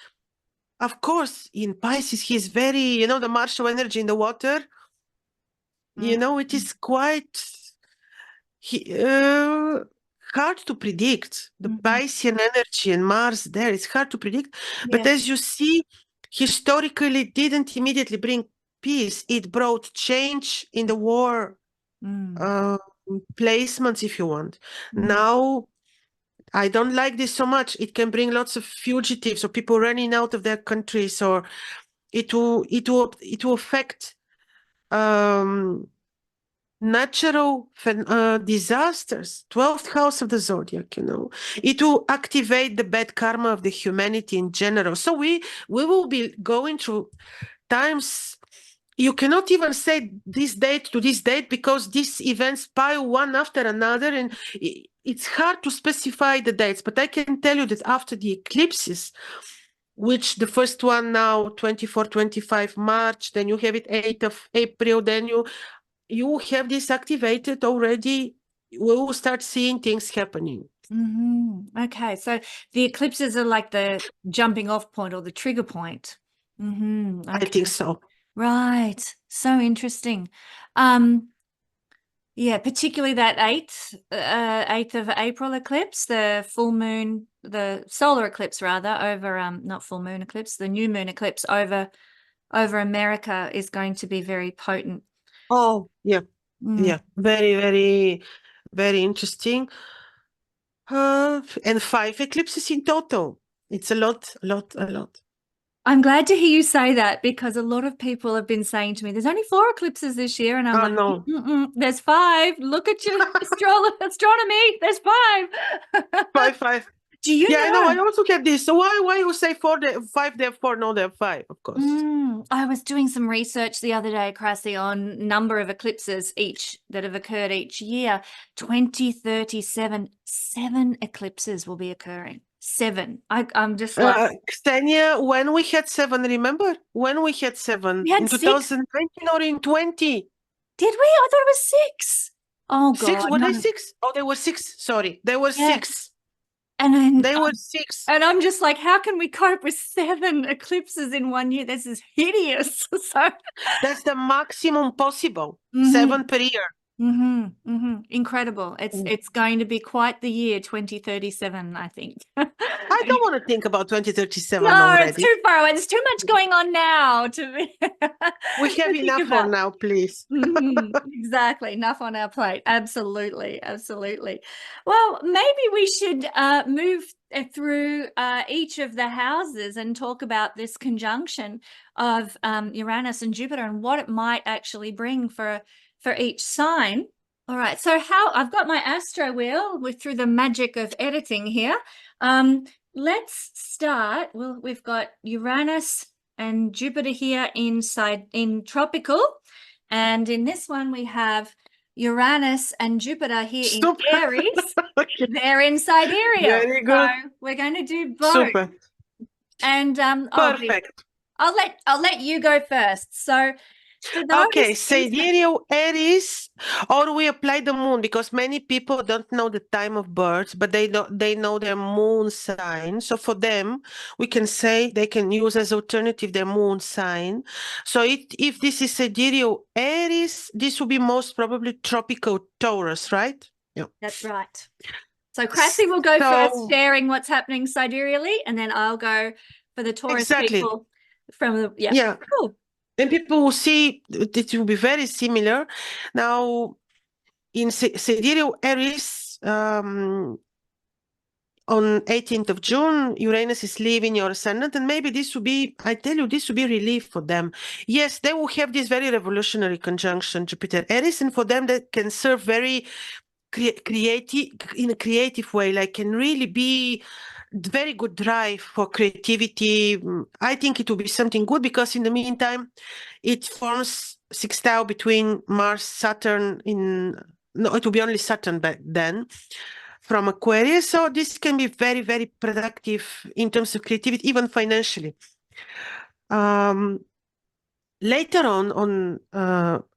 of course, in Pisces, he's very, you know, the martial energy in the water. You know, it is quite hard to predict. The Piscean energy and Mars there, it's hard to predict. But as you see, historically, it didn't immediately bring peace. It brought change in the war placements, if you want. Now, I don't like this so much. It can bring lots of fugitives or people running out of their countries, or it will affect natural disasters. 12th house of the zodiac, you know. It will activate the bad karma of the humanity in general. So we will be going through times. You cannot even say this date to this date because these events pile one after another, and it's hard to specify the dates. But I can tell you that after the eclipses, which the first one now, 24, 25 March, then you have it 8th of April, then you have this activated already. We will start seeing things happening. Okay, so the eclipses are like the jumping off point or the trigger point. Okay. I think so. Right. So interesting. Yeah, particularly that 8th of April eclipse, the full moon, the solar eclipse rather, over not full moon eclipse, the new moon eclipse over America is going to be very potent. Oh, yeah. Yeah. Very, very, very interesting. And 5 eclipses in total. It's a lot. I'm glad to hear you say that, because a lot of people have been saying to me, there's only 4 eclipses this year. And I'm like, no. There's 5. Look at your astronomy. There's 5. 5. Do you know? I know. I also get this. So why you say 4, 5, there are 4? No, there are 5, of course. I was doing some research the other day, Krasi, on number of eclipses that have occurred each year. 2037, 7 eclipses will be occurring. 7. I'm just like, Kesenya, when we had 7, remember? When we had 7? We had in 6? 2019 or in 20? Did we? I thought it was 6. Oh, God. 6? Were they 6? Oh, they were 6. Sorry. They were 6. And then they were 6. And I'm just like, how can we cope with 7 eclipses in 1 year? This is hideous. So that's the maximum possible. 7 per year. Incredible. It's going to be quite the year, 2037, I think. I don't want to think about 2037 no, already. It's too far away. There's too much going on now to be we have enough for now, please. Exactly. Enough on our plate. Absolutely. Well, maybe we should move through each of the houses and talk about this conjunction of Uranus and Jupiter and what it might actually bring for each sign. All right, so I've got my astro wheel through the magic of editing here. Let's start. Well, we've got Uranus and Jupiter here in tropical, and in this one we have Uranus and Jupiter here in Aries. Okay. They're in Sidereal. Very good. So we're going to do both. Super. And perfect. I'll let you go first. So okay, Sidereal Aries, or we apply the moon, because many people don't know the time of birth, but they know their moon sign. So for them, we can say they can use as alternative their moon sign. So if this is Sidereal Aries, this will be most probably tropical Taurus, right? Yeah, that's right. So Krasi will go first, sharing what's happening sidereally, and then I'll go for the Taurus people from the yeah. Cool. And people will see it will be very similar. Now, in Sidereal Aries, on 18th of June, Uranus is leaving your ascendant, and maybe this will be, I tell you, this will be relief for them. Yes, they will have this very revolutionary conjunction, Jupiter Aries, and for them that can serve very creative, in a creative way, like can really be very good drive for creativity. I think it will be something good, because in the meantime, it forms sextile between Mars, Saturn no, it will be only Saturn back then, from Aquarius. So this can be very, very productive in terms of creativity, even financially. Later on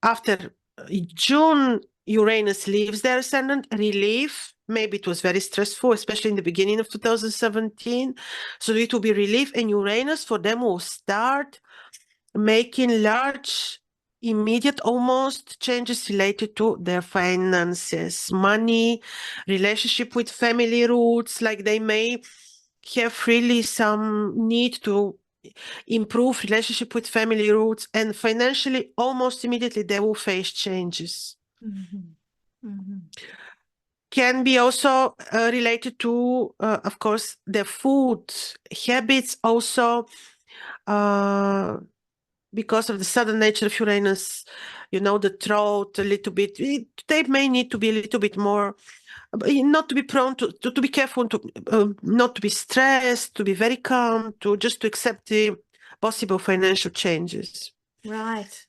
after June, Uranus leaves their ascendant, relief Maybe it was very stressful, especially in the beginning of 2017. So it will be relief, and Uranus for them will start making large, immediate almost changes related to their finances, money, relationship with family roots, like they may have really some need to improve relationship with family roots, and financially almost immediately they will face changes. Can be also related to, of course, the food habits also, because of the sudden nature of Uranus, you know, the throat a little bit, they may need to be a little bit more, not to be prone to be careful, to not to be stressed, to be very calm, to just to accept the possible financial changes. Right.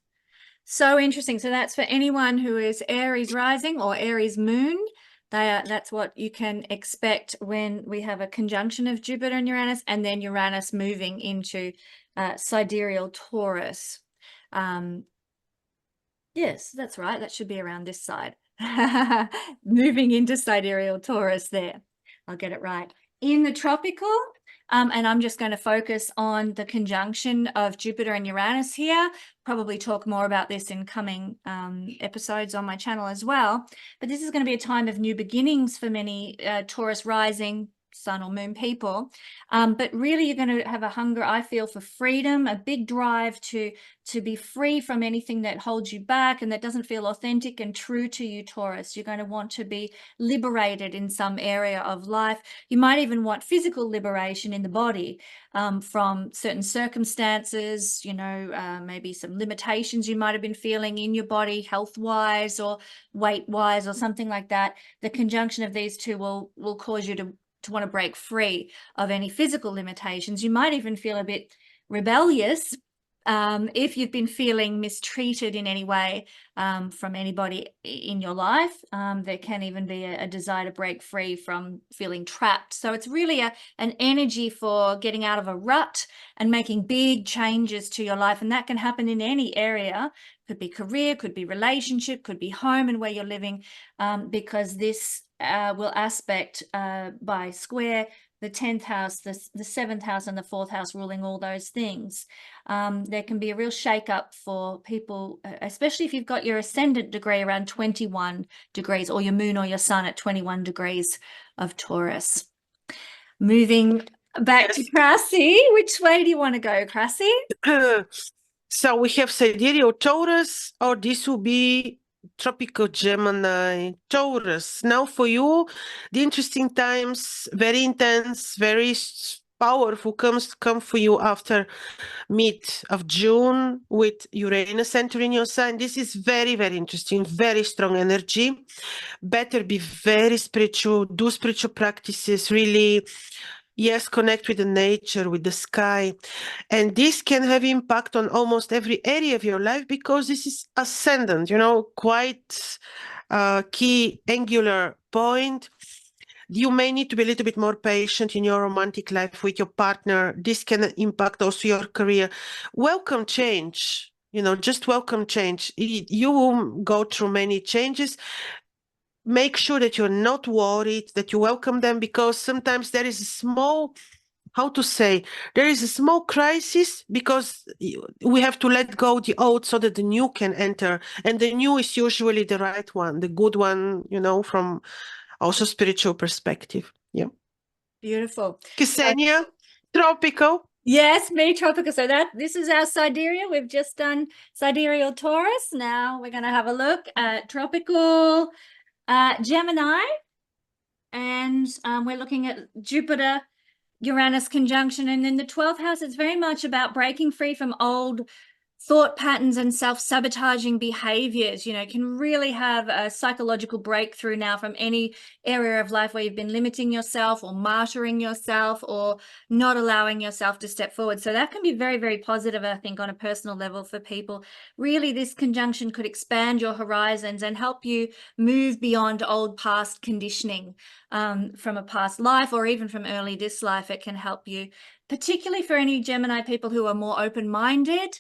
So interesting. So that's for anyone who is Aries rising or Aries moon. That's what you can expect when we have a conjunction of Jupiter and Uranus, and then Uranus moving into sidereal Taurus. Yes, that's right. That should be around this side. Moving into sidereal Taurus there. I'll get it right. In the tropical, and I'm just going to focus on the conjunction of Jupiter and Uranus here. Probably talk more about this in coming episodes on my channel as well. But this is going to be a time of new beginnings for many Taurus rising, sun or moon people. But really you're going to have a hunger, I feel, for freedom, a big drive to be free from anything that holds you back and that doesn't feel authentic and true to you, Taurus. You're going to want to be liberated in some area of life. You might even want physical liberation in the body from certain circumstances, you know, maybe some limitations you might have been feeling in your body, health-wise or weight-wise or something like that. The conjunction of these two will cause you to want to break free of any physical limitations. You might even feel a bit rebellious if you've been feeling mistreated in any way from anybody in your life. There can even be a desire to break free from feeling trapped. So it's really an energy for getting out of a rut and making big changes to your life. And that can happen in any area. Could be career, could be relationship, could be home and where you're living, because this will aspect by square the 10th house, the 7th house and the 4th house, ruling all those things. There can be a real shake-up for people, especially if you've got your ascendant degree around 21 degrees or your moon or your sun at 21 degrees of Taurus. Moving back to Krasi, which way do you want to go, Krasi? So we have Sidereal Taurus, or this will be tropical Gemini Taurus. Now for you, the interesting times, very intense, very powerful, come for you after mid of June with Uranus entering your sign. This is very, very interesting, very strong energy. Better be very spiritual, do spiritual practices, really. Yes, connect with the nature, with the sky. And this can have impact on almost every area of your life because this is ascendant, you know, quite key angular point. You may need to be a little bit more patient in your romantic life with your partner. This can impact also your career. Welcome change, you know, just welcome change. You will go through many changes. Make sure that you're not worried, that you welcome them, because sometimes there is a small, how to say, there is a small crisis because we have to let go the old so that the new can enter. And the new is usually the right one, the good one, you know, from also spiritual perspective. Yeah. Beautiful. Kesenya, tropical. Yes, me tropical. So this is our sidereal. We've just done sidereal Taurus. Now we're going to have a look at tropical Gemini, and we're looking at Jupiter Uranus conjunction, and in the 12th house it's very much about breaking free from old thought patterns and self-sabotaging behaviors. You know, can really have a psychological breakthrough now from any area of life where you've been limiting yourself or martyring yourself or not allowing yourself to step forward. So that can be very, very positive, I think, on a personal level for people. Really, this conjunction could expand your horizons and help you move beyond old past conditioning from a past life or even from early this life. It can help you particularly for any Gemini people who are more open-minded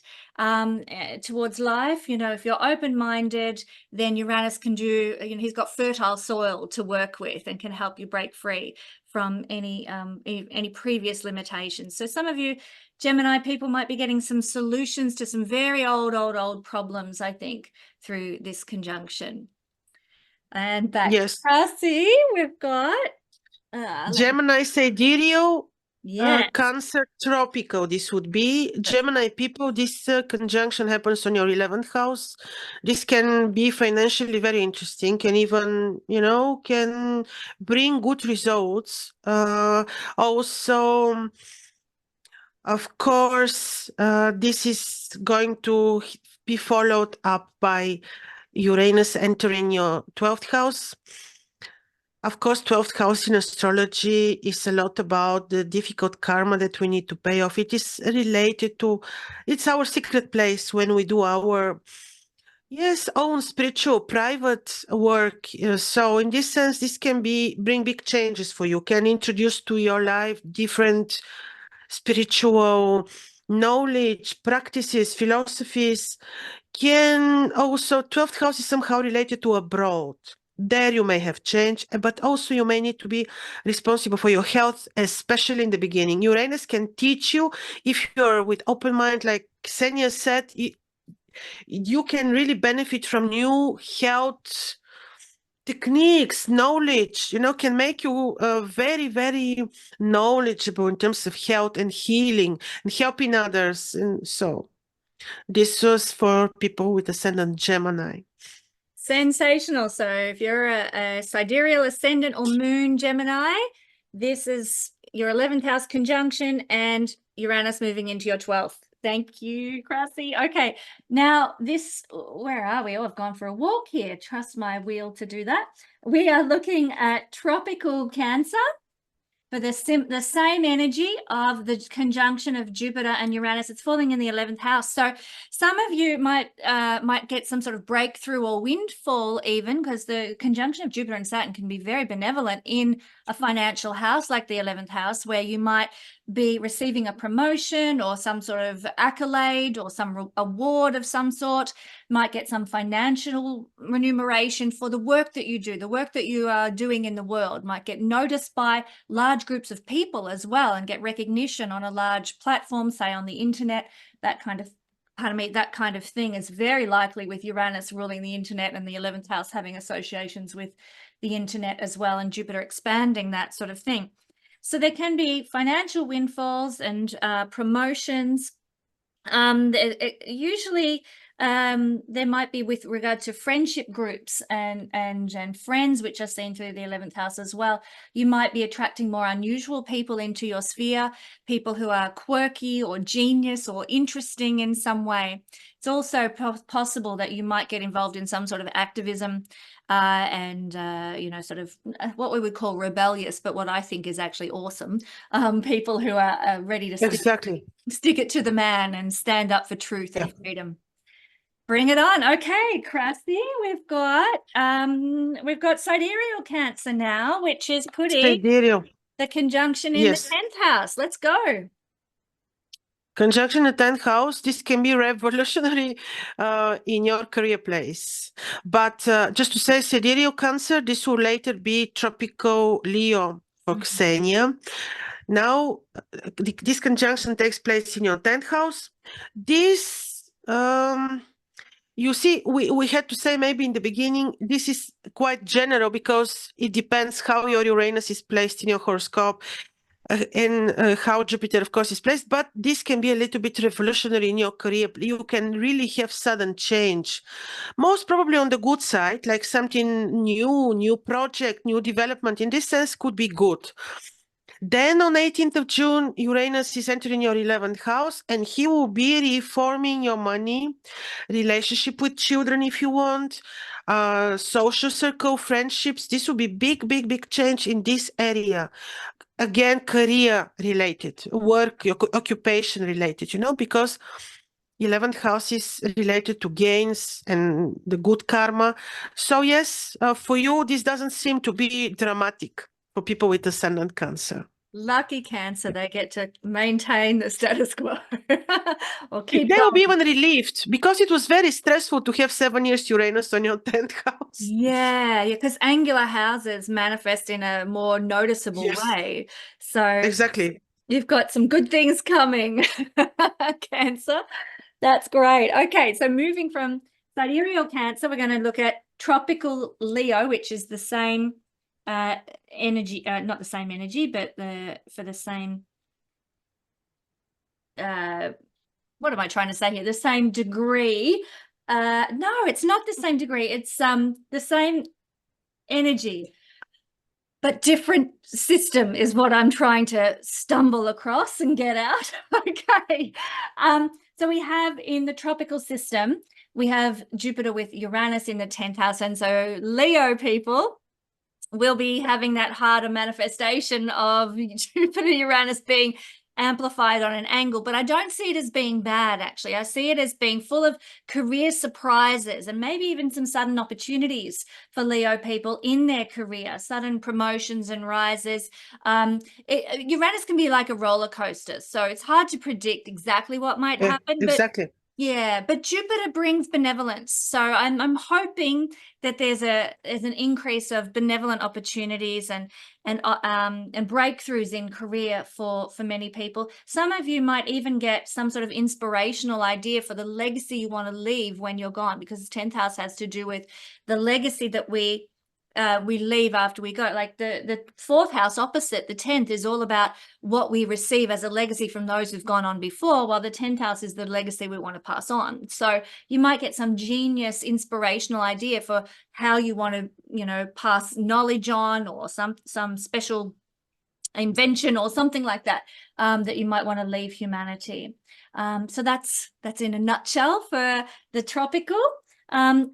towards life. You know, if you're open-minded, then Uranus can do, you know, he's got fertile soil to work with and can help you break free from any previous limitations. So some of you Gemini people might be getting some solutions to some very old problems, I think, through this conjunction. And back to Krasi, we've got Gemini Sidereal, yeah, Cancer tropical. This would be Gemini people. This conjunction happens on your 11th house. This can be financially very interesting, can even, you know, can bring good results. Also, of course, this is going to be followed up by Uranus entering your 12th house. Of course, 12th house in astrology is a lot about the difficult karma that we need to pay off. It is related to, it's our secret place when we do our, own spiritual, private work. So in this sense, this can bring big changes for you, can introduce to your life different spiritual knowledge, practices, philosophies. Can also, 12th house is somehow related to abroad. There you may have change, but also you may need to be responsible for your health, especially in the beginning. Uranus can teach you, if you're with open mind, like Kesenya said, you can really benefit from new health techniques, knowledge, you know, can make you very, very knowledgeable in terms of health and healing and helping others. And so this was for people with ascendant Gemini. Sensational. So if you're a sidereal ascendant or moon Gemini, this is your 11th house conjunction and Uranus moving into your 12th. Thank you, Krasi. Okay, now this, where are we? Oh, I've gone for a walk here. Trust my wheel to do that. We are looking at tropical Cancer for the same energy of the conjunction of Jupiter and Uranus. It's falling in the 11th house. So some of you might get some sort of breakthrough or windfall even, because the conjunction of Jupiter and Saturn can be very benevolent in a financial house like the 11th house, where you might be receiving a promotion or some sort of accolade or some award of some sort, might get some financial remuneration for the work that you do, the work that you are doing in the world, might get noticed by large groups of people as well and get recognition on a large platform, say on the internet. That kind of thing is very likely with Uranus ruling the internet and the 11th house having associations with the internet as well, and Jupiter expanding that sort of thing. So there can be financial windfalls and promotions. Usually there might be with regard to friendship groups and friends, which are seen through the 11th house as well. You might be attracting more unusual people into your sphere, people who are quirky or genius or interesting in some way. It's also possible that you might get involved in some sort of activism and you know, sort of what we would call rebellious, but what I think is actually awesome. People who are ready to stick it to the man and stand up for truth and freedom. Bring it on. Okay, Krasi, we've got sidereal Cancer now, which is putting the conjunction in the 10th house. Let's go. Conjunction in the 10th house, this can be revolutionary in your career place. But just to say, sidereal Cancer, this will later be tropical Leo for Kesenya. Now, this conjunction takes place in your 10th house. This, you see, we had to say maybe in the beginning, this is quite general because it depends how your Uranus is placed in your horoscope. And how Jupiter, of course, is placed, but this can be a little bit revolutionary in your career. You can really have sudden change, most probably on the good side, like something new project, new development. In this sense, could be good. Then on 18th of June, Uranus is entering your 11th house, and he will be reforming your money, relationship with children if you want, social circle, friendships. This will be big change in this area. Again, career related, work, your occupation related, you know, because 11th house is related to gains and the good karma. So yes, for you, this doesn't seem to be dramatic for people with ascendant Cancer. Lucky Cancer, they get to maintain the status quo or keep They will be going. even relieved because it was very stressful to have 7 years Uranus on your 10th house. Yeah, because angular houses manifest in a more noticeable Yes, way. So exactly. you've got some good things coming, Cancer. That's great. Okay, so moving from sidereal Cancer, we're going to look at tropical Leo, which is the same energy, not the same energy, but for the same, what am I trying to say here? The same degree. No, it's not the same degree. It's the same energy, but different system is what I'm trying to stumble across and get out. Okay. So we have in the tropical system, we have Jupiter with Uranus in the 10th house. And so Leo people will be having that harder manifestation of Jupiter Uranus being amplified on an angle, but I don't see it as being bad. Actually, I see it as being full of career surprises and maybe even some sudden opportunities for Leo people in their career, sudden promotions and rises. Uranus can be like a roller coaster, so it's hard to predict exactly what might happen. Exactly. Yeah, but Jupiter brings benevolence. So I'm hoping that there's an increase of benevolent opportunities and breakthroughs in career for many people. Some of you might even get some sort of inspirational idea for the legacy you want to leave when you're gone, because the 10th house has to do with the legacy that we leave after we go. Like the 4th house opposite the 10th is all about what we receive as a legacy from those who've gone on before, while the 10th house is the legacy we want to pass on. So you might get some genius inspirational idea for how you want to, you know, pass knowledge on, or some special invention or something like that, that you might want to leave humanity. So that's in a nutshell for the tropical.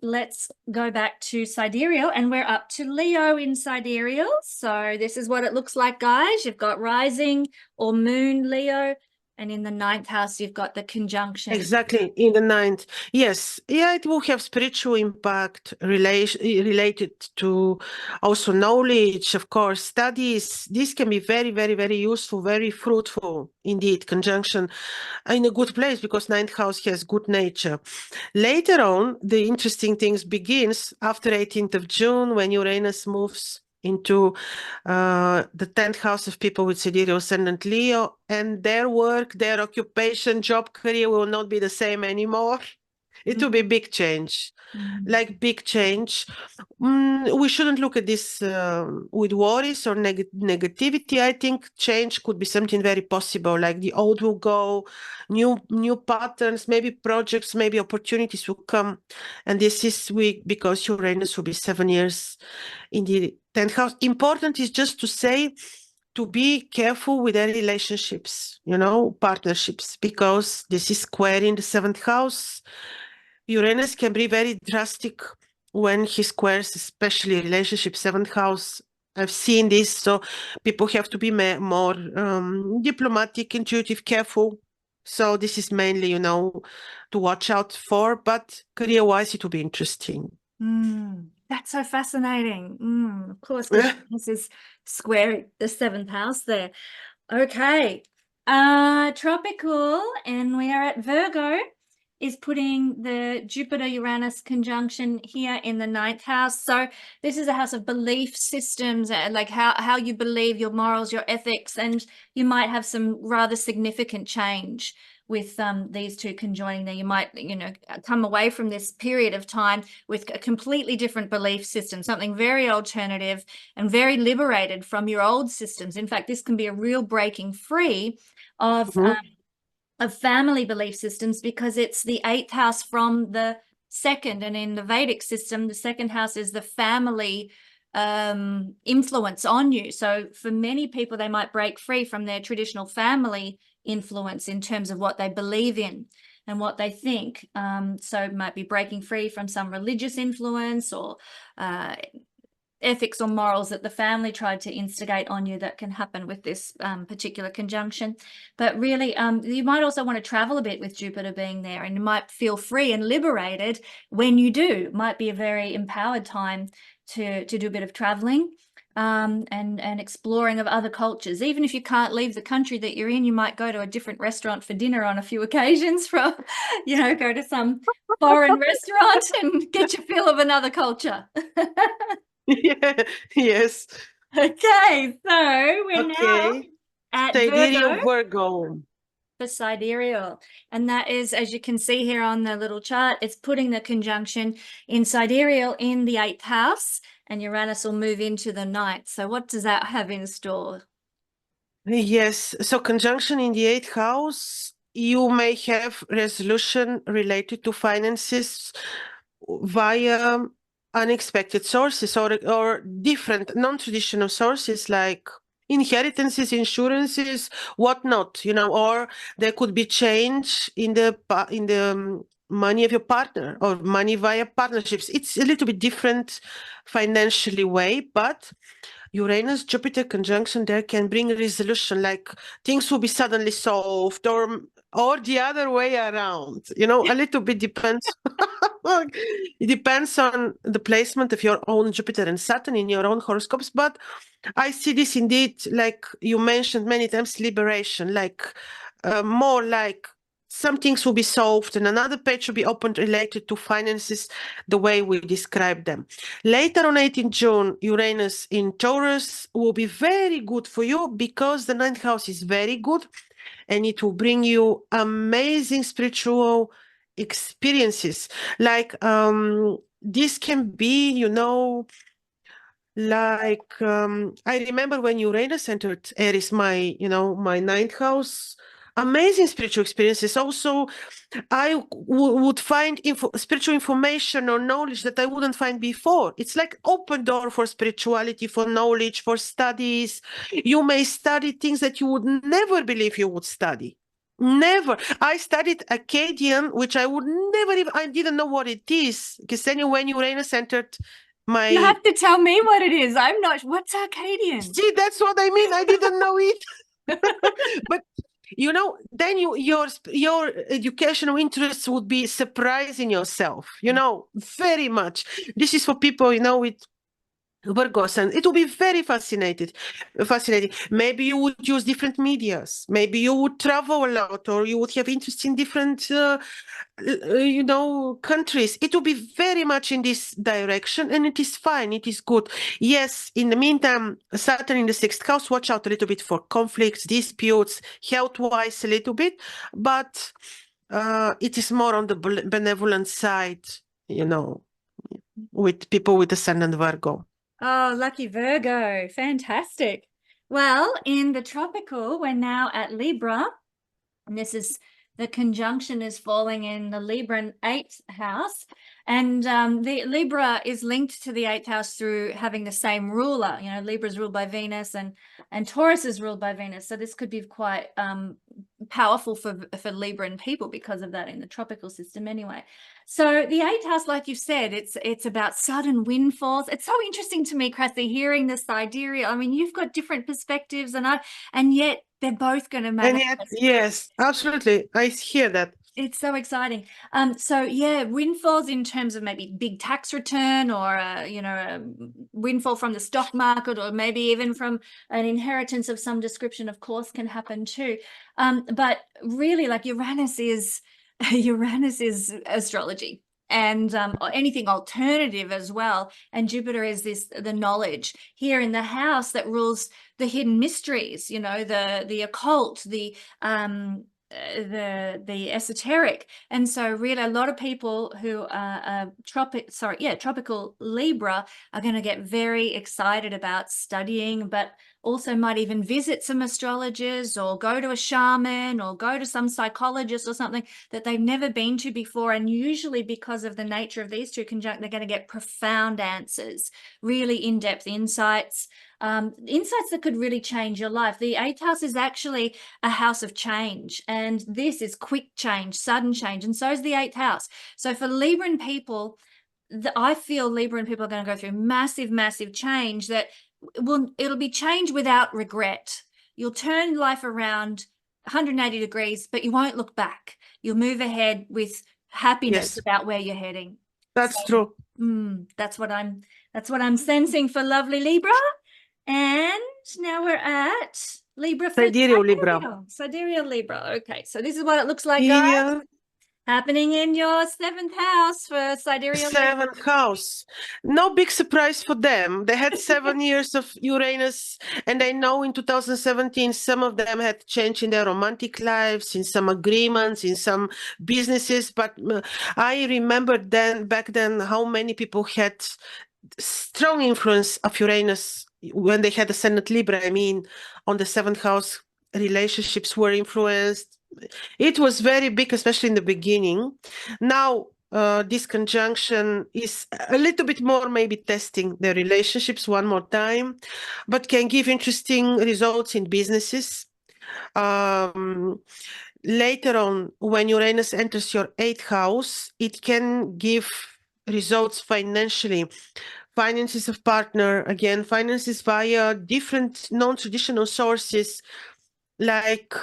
Let's go back to sidereal, and we're up to Leo in sidereal. So this is what it looks like, guys. You've got rising or moon Leo, and in the 9th house you've got the conjunction. Exactly, in the 9th. Yes, yeah, it will have spiritual impact related to also knowledge, of course, studies. This can be very, very, very useful, very fruitful indeed, conjunction in a good place, because 9th house has good nature. Later on, the interesting things begins after 18th of June, when Uranus moves into the 10th house of people with sidereal ascendant Leo, and their work, their occupation, job, career will not be the same anymore. It will be big change, like big change. We shouldn't look at this with worries or negativity. I think change could be something very possible, like the old will go, new patterns, maybe projects, maybe opportunities will come. And this is because Uranus will be 7 years in the 10th house. Important is just to say, to be careful with their relationships, you know, partnerships, because this is square in the 7th house. Uranus can be very drastic when he squares, especially relationship 7th house. I've seen this, so people have to be more diplomatic, intuitive, careful. So this is mainly, you know, to watch out for, but career-wise, it will be interesting. That's so fascinating. Of course, this is square the 7th house there. Okay. Tropical, and we are at Virgo, is putting the Jupiter-Uranus conjunction here in the 9th house. So this is a house of belief systems, like how you believe, your morals, your ethics, and you might have some rather significant change with these two conjoining there. You might, you know, come away from this period of time with a completely different belief system, something very alternative and very liberated from your old systems. In fact, this can be a real breaking free of family belief systems, because it's the 8th house from the 2nd, and in the Vedic system, the 2nd house is the family influence on you. So for many people, they might break free from their traditional family influence in terms of what they believe in and what they think. So it might be breaking free from some religious influence or ethics or morals that the family tried to instigate on you. That can happen with this particular conjunction. But really, you might also want to travel a bit with Jupiter being there, and you might feel free and liberated when you do. It might be a very empowered time to do a bit of traveling. and exploring of other cultures. Even if you can't leave the country that you're in, you might go to a different restaurant for dinner on a few occasions from, you know, go to some foreign restaurant and get your feel of another culture. Yeah, yes. Okay, so we're now Okay. at Sidereal Virgo Virgo. for sidereal, and that is, as you can see here on the little chart, it's putting the conjunction in sidereal in the 8th house, and Uranus will move into the 9th. So what does that have in store? Yes, so conjunction in the 8th house, you may have resolution related to finances via unexpected sources or different non-traditional sources like inheritances, insurances, whatnot, you know, or there could be change in the money of your partner or money via partnerships. It's a little bit different financially way, but Uranus Jupiter conjunction there can bring a resolution, like things will be suddenly solved, or the other way around. You know, a little bit depends. It depends on the placement of your own Jupiter and Saturn in your own horoscopes. But I see this indeed, like you mentioned many times, liberation, like more like some things will be solved and another page will be opened related to finances, the way we describe them. Later on 18 June, Uranus in Taurus will be very good for you because the 9th house is very good and it will bring you amazing spiritual experiences. Like this can be, you know, like I remember when Uranus entered Aries, my 9th house, amazing spiritual experiences. Also, I would find spiritual information or knowledge that I wouldn't find before. It's like open door for spirituality, for knowledge, for studies. You may study things that you would never believe you would study. Never. I studied Akkadian, which I would never even, I didn't know what it is. Kesenya, when Uranus entered my... You have to tell me what it is. I'm not, what's Akkadian? See, that's what I mean. I didn't know it. But you know, then your educational interests would be surprising yourself, you know, very much. This is for people, you know, with Virgos, and it will be very fascinating. Maybe you would use different medias. Maybe you would travel a lot, or you would have interest in different, you know, countries. It will be very much in this direction, and it is fine. It is good. Yes, in the meantime, Saturn in the 6th house, watch out a little bit for conflicts, disputes, health-wise a little bit, but it is more on the benevolent side, you know, with people with ascendant Virgo. Oh, lucky Virgo. Fantastic. Well, in the tropical, we're now at Libra. And this is, the conjunction is falling in the Libran 8th house. And the Libra is linked to the 8th house through having the same ruler. You know, Libra is ruled by Venus and Taurus is ruled by Venus. So this could be quite powerful for Libran people because of that in the tropical system anyway. So the 8th house, like you said, it's about sudden windfalls. It's so interesting to me, Krasi, hearing this idea. I mean, you've got different perspectives and yet they're both going to manifest. And yet, yes, absolutely. I hear that. It's so exciting. So yeah, windfalls in terms of maybe big tax return or, you know, a windfall from the stock market or maybe even from an inheritance of some description, of course, can happen too. But really, like Uranus is astrology and anything alternative as well. And Jupiter is the knowledge here in the house that rules the hidden mysteries, you know, the occult, the esoteric. And so really a lot of people who are tropical Libra are going to get very excited about studying, but also might even visit some astrologers or go to a shaman or go to some psychologist or something that they've never been to before. And usually because of the nature of these two conjunct, they're going to get profound answers, really in-depth insights, insights that could really change your life. The 8th house is actually a house of change, and this is quick change, sudden change, and so is the 8th house. So for Libran people, I feel Libran people are going to go through massive change that it'll be change without regret. You'll turn life around 180 degrees, but you won't look back. You'll move ahead with happiness about where you're heading. That's true. That's what I'm sensing for lovely Libra. And now we're at Libra for Sidereal Libra. Sidereal Libra. Okay, so this is what it looks like, guys. Yeah. Happening in your 7th house for Sidereal Libra. Seventh house. No big surprise for them. They had 7 years of Uranus, and I know in 2017 some of them had change in their romantic lives, in some agreements, in some businesses. But I remember back then how many people had strong influence of Uranus when they had ascendant Libra. I mean, on the 7th house, relationships were influenced. It was very big, especially in the beginning. Now, this conjunction is a little bit more maybe testing the relationships one more time, but can give interesting results in businesses. Later on, when Uranus enters your 8th house, it can give results financially. Finances of partner, again, finances via different non-traditional sources, like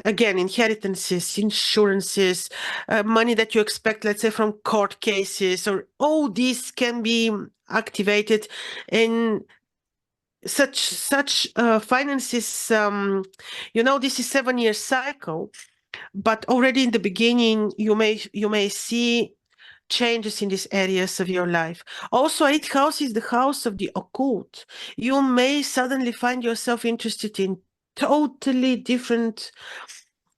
again, inheritances, insurances, money that you expect, let's say, from court cases, or all these can be activated in such finances. This is 7-year cycle, but already in the beginning, you may see changes in these areas of your life. Also, 8th house is the house of the occult. You may suddenly find yourself interested in totally different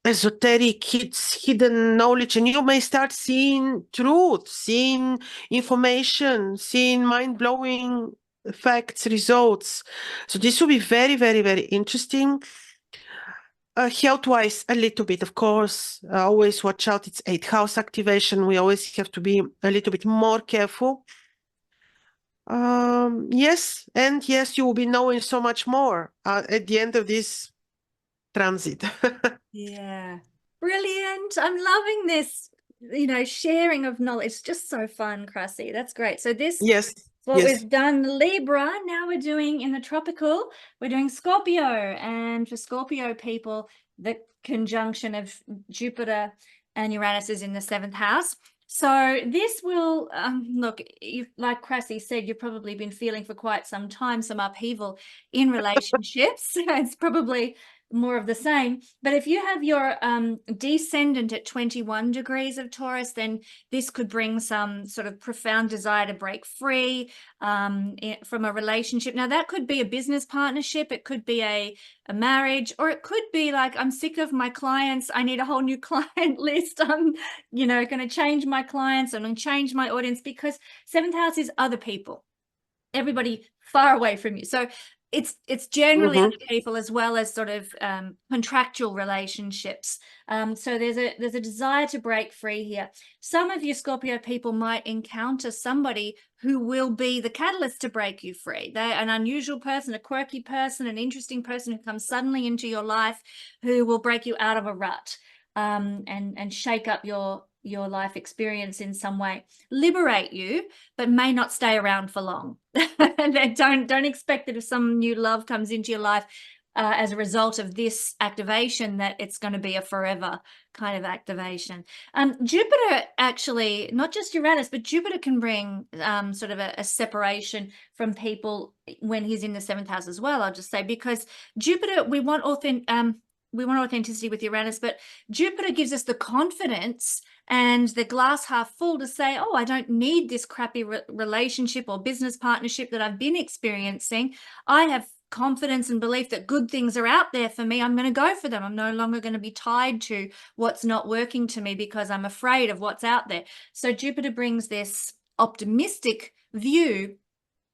esoteric hidden knowledge, and you may start seeing truth, seeing information, seeing mind-blowing facts, results. So this will be very, very, very interesting. Health-wise, a little bit, of course. Always watch out. It's 8th house activation. We always have to be a little bit more careful. Yes, and yes, you will be knowing so much more at the end of this transit. Yeah. Brilliant. I'm loving this, sharing of knowledge. It's just so fun, Krasi. That's great. So this Yes. what Yes. we've done Libra. Now we're doing in the tropical, we're doing Scorpio. And for Scorpio people, the conjunction of Jupiter and Uranus is in the 7th house. So this will, look, like Krasi said, you've probably been feeling for quite some time some upheaval in relationships. It's probably more of the same. But if you have your descendant at 21 degrees of Taurus, then this could bring some sort of profound desire to break free from a relationship. Now, that could be a business partnership. It could be a marriage, or it could be like, I'm sick of my clients. I need a whole new client list. I'm, going to change my clients. I'm going to change my audience, because 7th house is other people, everybody far away from you. So it's generally other people, as well as sort of contractual relationships. So there's a desire to break free here. Some of you Scorpio people might encounter somebody who will be the catalyst to break you free. They're an unusual person, a quirky person, an interesting person who comes suddenly into your life, who will break you out of a rut and shake up your life experience in some way, liberate you, but may not stay around for long. Don't expect that if some new love comes into your life as a result of this activation, that it's going to be a forever kind of activation. Jupiter, actually, not just Uranus, but Jupiter can bring sort of a separation from people when he's in the 7th house as well, I'll just say, because Jupiter, we want authenticity with Uranus, but Jupiter gives us the confidence and the glass half full to say, oh, I don't need this crappy relationship or business partnership that I've been experiencing. I have confidence and belief that good things are out there for me. I'm going to go for them. I'm no longer going to be tied to what's not working to me because I'm afraid of what's out there. So Jupiter brings this optimistic view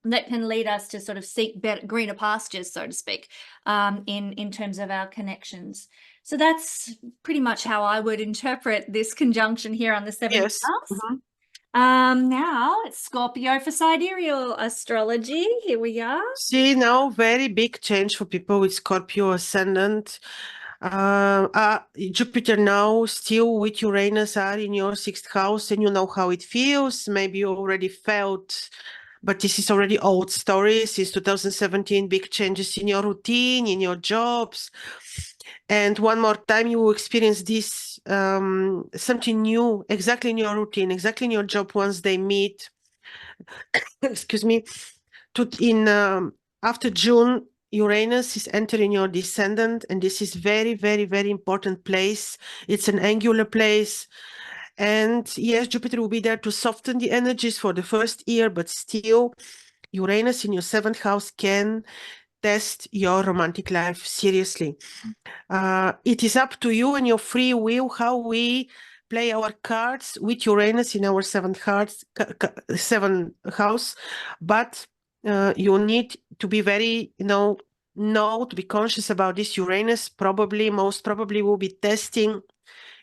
that can lead us to sort of seek better, greener pastures, so to speak, in terms of our connections. So that's pretty much how I would interpret this conjunction here on the 7th house. Now it's Scorpio for Sidereal Astrology. Here we are. See, now very big change for people with Scorpio ascendant. Jupiter now still with Uranus are in your 6th house, and you know how it feels. Maybe you already felt, but this is already old story. Since 2017, big changes in your routine, in your jobs. And one more time, you will experience this, something new, exactly in your routine, exactly in your job once they meet, excuse me, in after June, Uranus is entering your descendant, and this is very, very, very important place. It's an angular place. And yes, Jupiter will be there to soften the energies for the first year, but still, Uranus in your seventh house can test your romantic life seriously. It is up to you and your free will how we play our cards with Uranus in our seventh house, but you need to be very, to be conscious about this. Uranus most probably will be testing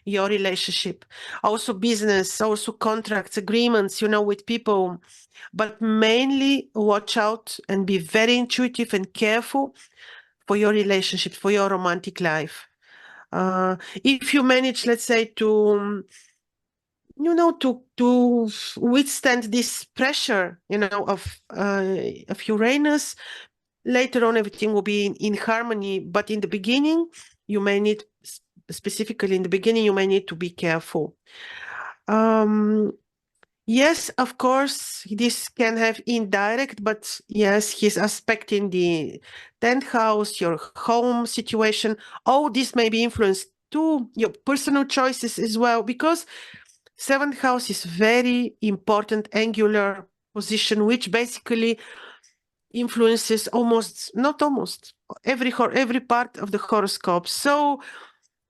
your relationship, also business, also contracts, agreements, with people, but mainly watch out and be very intuitive and careful for your relationship, for your romantic life. If you manage, let's say, to withstand this pressure, of Uranus, later on everything will be in harmony. But in the beginning, you may need, specifically in the beginning, you may need to be careful. Yes, of course, this can have indirect, but yes, he's aspecting the 10th house, your home situation. All this may be influenced to your personal choices as well, because 7th house is very important angular position, which basically influences every part of the horoscope. So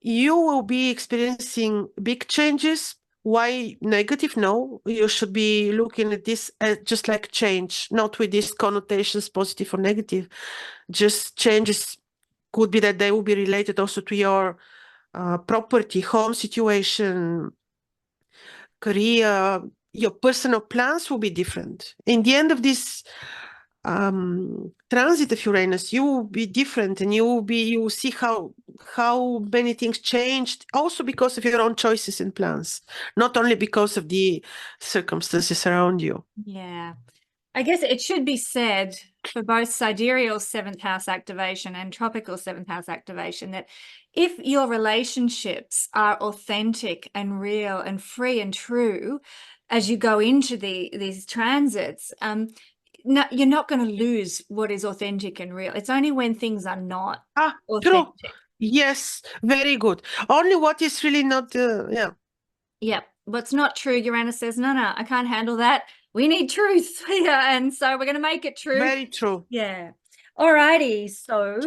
you will be experiencing big changes. Why negative? No, you should be looking at this as just like change, not with these connotations, positive or negative. Just changes could be that they will be related also to your property, home situation, career. Your personal plans will be different. In the end of this transit of Uranus, you will be different, and you will see how many things changed, also because of your own choices and plans, not only because of the circumstances around you. Yeah. I guess it should be said for both sidereal seventh house activation and tropical seventh house activation that if your relationships are authentic and real and free and true as you go into these transits, no, you're not going to lose what is authentic and real. It's only when things are not authentic. True. Yes, very good. Only what is really not, Yeah. What's not true, Uranus says, no, I can't handle that. We need truth. Yeah. And so we're going to make it true. Very true. Yeah. All righty. So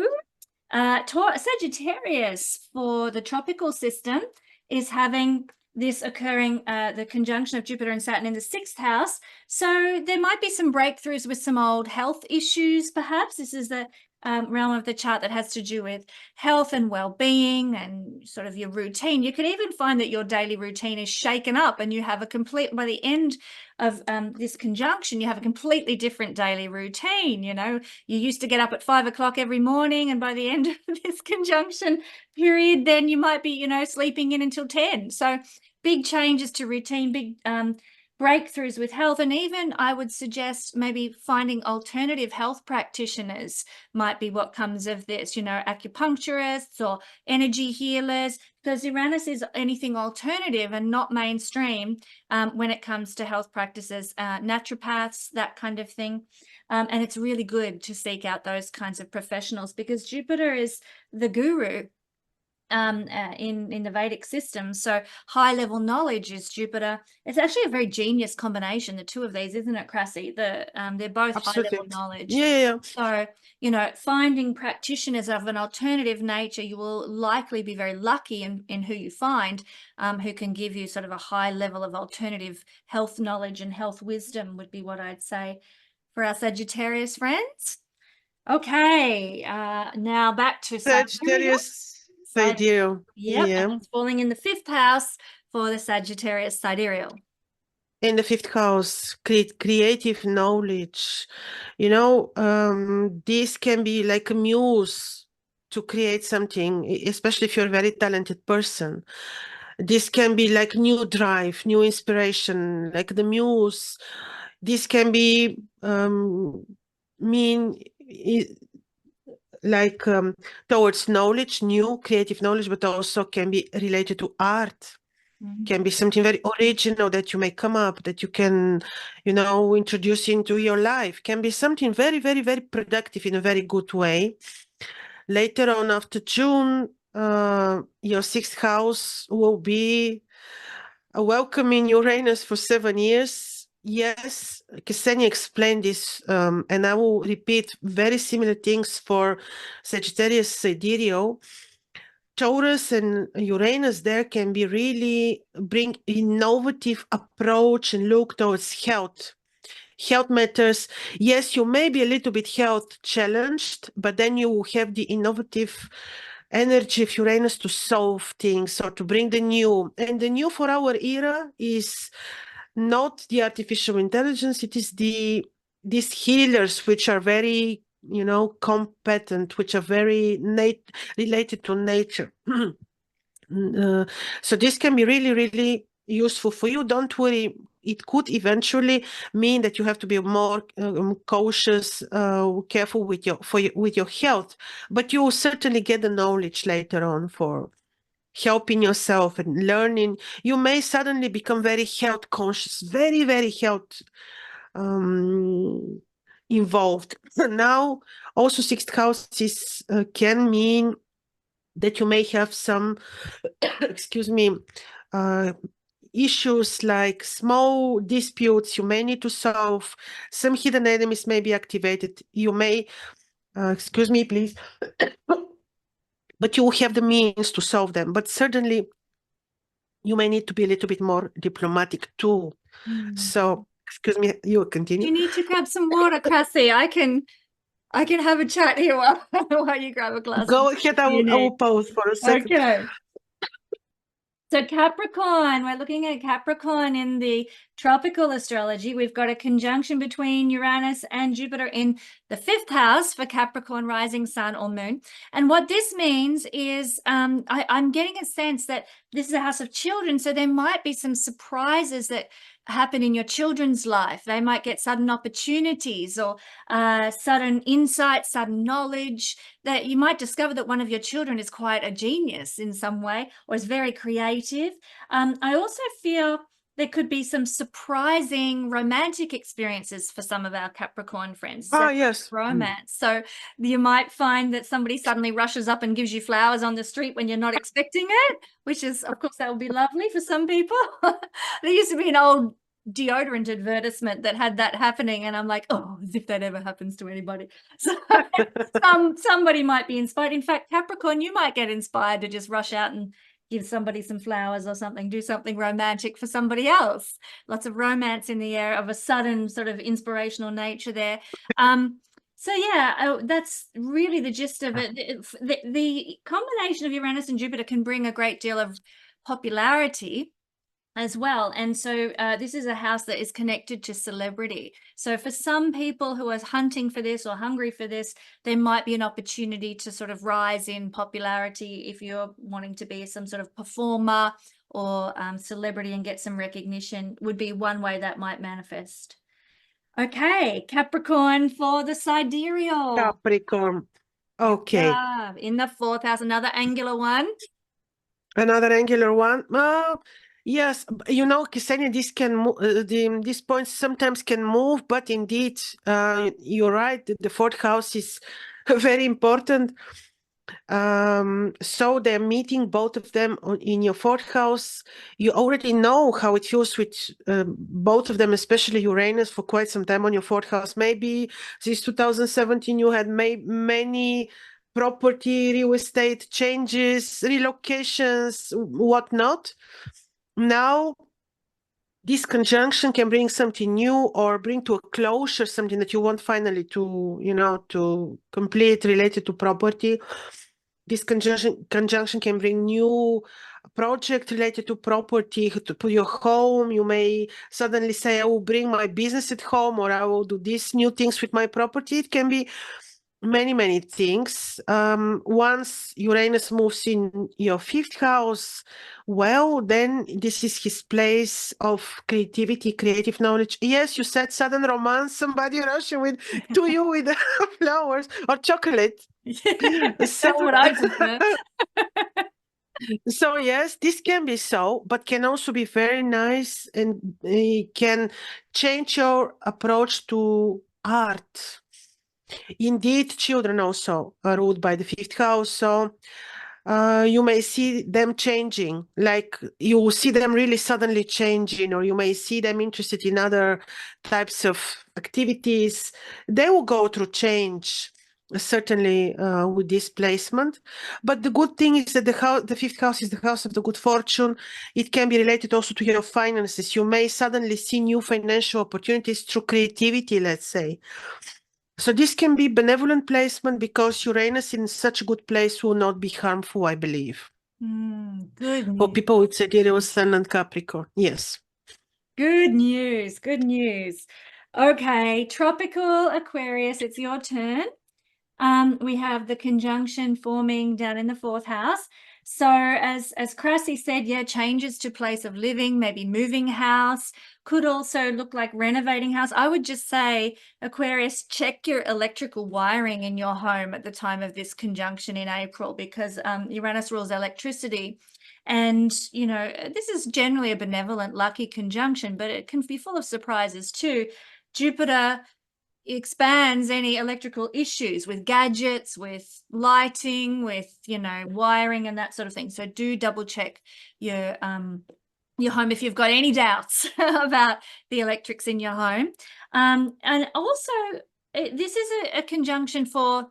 Sagittarius for the tropical system is having this occurring, the conjunction of Jupiter and Saturn in the 6th house. So there might be some breakthroughs with some old health issues, perhaps. This is the realm of the chart that has to do with health and well-being and sort of your routine. You could even find that your daily routine is shaken up and you have by the end of this conjunction, you have a completely different daily routine. You used to get up at 5 o'clock every morning, and by the end of this conjunction period, then you might be, sleeping in until 10. So big changes to routine, big breakthroughs with health, and even I would suggest maybe finding alternative health practitioners might be what comes of this, acupuncturists or energy healers, because Uranus is anything alternative and not mainstream when it comes to health practices, naturopaths, that kind of thing. And it's really good to seek out those kinds of professionals because Jupiter is the guru in the Vedic system. So high level knowledge is Jupiter. It's actually a very genius combination, the two of these, isn't it, Krasi? They're both Absolutely. high level knowledge. Yeah. So, finding practitioners of an alternative nature, you will likely be very lucky in who you find, who can give you sort of a high level of alternative health knowledge and health wisdom would be what I'd say for our Sagittarius friends. Okay, now back to Sagittarius. Sidereal. Yep, Yeah. and it's falling in the 5th house for the Sagittarius sidereal. In the 5th house, creative knowledge. This can be like a muse to create something, especially if you're a very talented person. This can be like new drive, new inspiration, like the muse. This can be towards knowledge, new creative knowledge, but also can be related to art, Can be something very original that you may come up, that you can, introduce into your life. Can be something very, very, very productive in a very good way. Later on, after June, your sixth house will be welcoming Uranus for 7 years. Yes, Kesenya explained this, and I will repeat very similar things for Sagittarius, Sidereal. Taurus and Uranus there can be really bring innovative approach and look towards health. Health matters. Yes, you may be a little bit health challenged, but then you will have the innovative energy of Uranus to solve things or to bring the new. And the new for our era is not the artificial intelligence, it is these healers which are very competent, which are very related to nature. So this can be really, really useful for you. Don't worry, it could eventually mean that you have to be more cautious, careful with your health, but you will certainly get the knowledge later on for helping yourself and learning. You may suddenly become very health conscious, very, very health involved. Now, also sixth house can mean that you may have some, issues like small disputes you may need to solve. Some hidden enemies may be activated. You may, excuse me, please, but you will have the means to solve them. But certainly, you may need to be a little bit more diplomatic too. So, excuse me, you continue. You need to grab some water, Krasi. I can have a chat here while you grab a glass. Go ahead, I will pause for a second. Okay. So Capricorn, we're looking at Capricorn in the tropical astrology. We've got a conjunction between Uranus and Jupiter in the 5th house for Capricorn rising sun or moon. And what this means is I'm getting a sense that this is a house of children. So there might be some surprises that happen in your children's life. They might get sudden opportunities or sudden insight, sudden knowledge, that you might discover that one of your children is quite a genius in some way or is very creative. I also feel there could be some surprising romantic experiences for some of our Capricorn friends. Yes. Romance. So you might find that somebody suddenly rushes up and gives you flowers on the street when you're not expecting it, which is, of course, that would be lovely for some people. There used to be an old deodorant advertisement that had that happening, and I'm like, oh, as if that ever happens to anybody. So somebody might be inspired. In fact, Capricorn, you might get inspired to just rush out and give somebody some flowers or something, do something romantic for somebody else. Lots of romance in the air of a sudden sort of inspirational nature there. So yeah, that's really the gist of it. The combination of Uranus and Jupiter can bring a great deal of popularity as well. And so this is a house that is connected to celebrity. So for some people who are hunting for this or hungry for this, there might be an opportunity to sort of rise in popularity if you're wanting to be some sort of performer or celebrity and get some recognition, would be one way that might manifest. Okay, Capricorn for the sidereal. Capricorn. Okay. In the 4th house, another angular one. Another angular one. Yes, Kesenya, this can these points sometimes can move, but indeed, you're right. The 4th house is very important. So they're meeting both of them in your 4th house. You already know how it feels with both of them, especially Uranus, for quite some time on your 4th house. Maybe since 2017 you had many property, real estate changes, relocations, whatnot. Now, this conjunction can bring something new or bring to a closure something that you want finally to complete related to property. This conjunction can bring new project related to property, to your home. You may suddenly say, I will bring my business at home, or I will do these new things with my property. It can be many things. Once Uranus moves in your 5th house, well, then this is his place of creativity, creative knowledge. Yes, you said sudden romance, somebody rushing to you with flowers or chocolate. That's what I prefer. So yes, this can be so, but can also be very nice, and it can change your approach to art. Indeed, children also are ruled by the fifth house, so you may see them changing, like you will see them really suddenly changing, or you may see them interested in other types of activities. They will go through change, certainly with this placement. But the good thing is that the fifth house is the house of the good fortune. It can be related also to your finances. You may suddenly see new financial opportunities through creativity, let's say. So this can be benevolent placement because Uranus in such a good place will not be harmful, I believe. Good For news. people with Sidereal Sun and Capricorn, yes. Good news. Good news. Okay, tropical Aquarius, it's your turn. We have the conjunction forming down in the fourth house. So as Krasi said, yeah, changes to place of living, maybe moving house, could also look like renovating house. I would just say, Aquarius, check your electrical wiring in your home at the time of this conjunction in April, because Uranus rules electricity. And, you know, this is generally a benevolent, lucky conjunction, but it can be full of surprises too. Jupiter expands any electrical issues with gadgets, with lighting, with, you know, wiring and that sort of thing. So do double check your home if you've got any doubts about the electrics in your home. And also, this is a conjunction for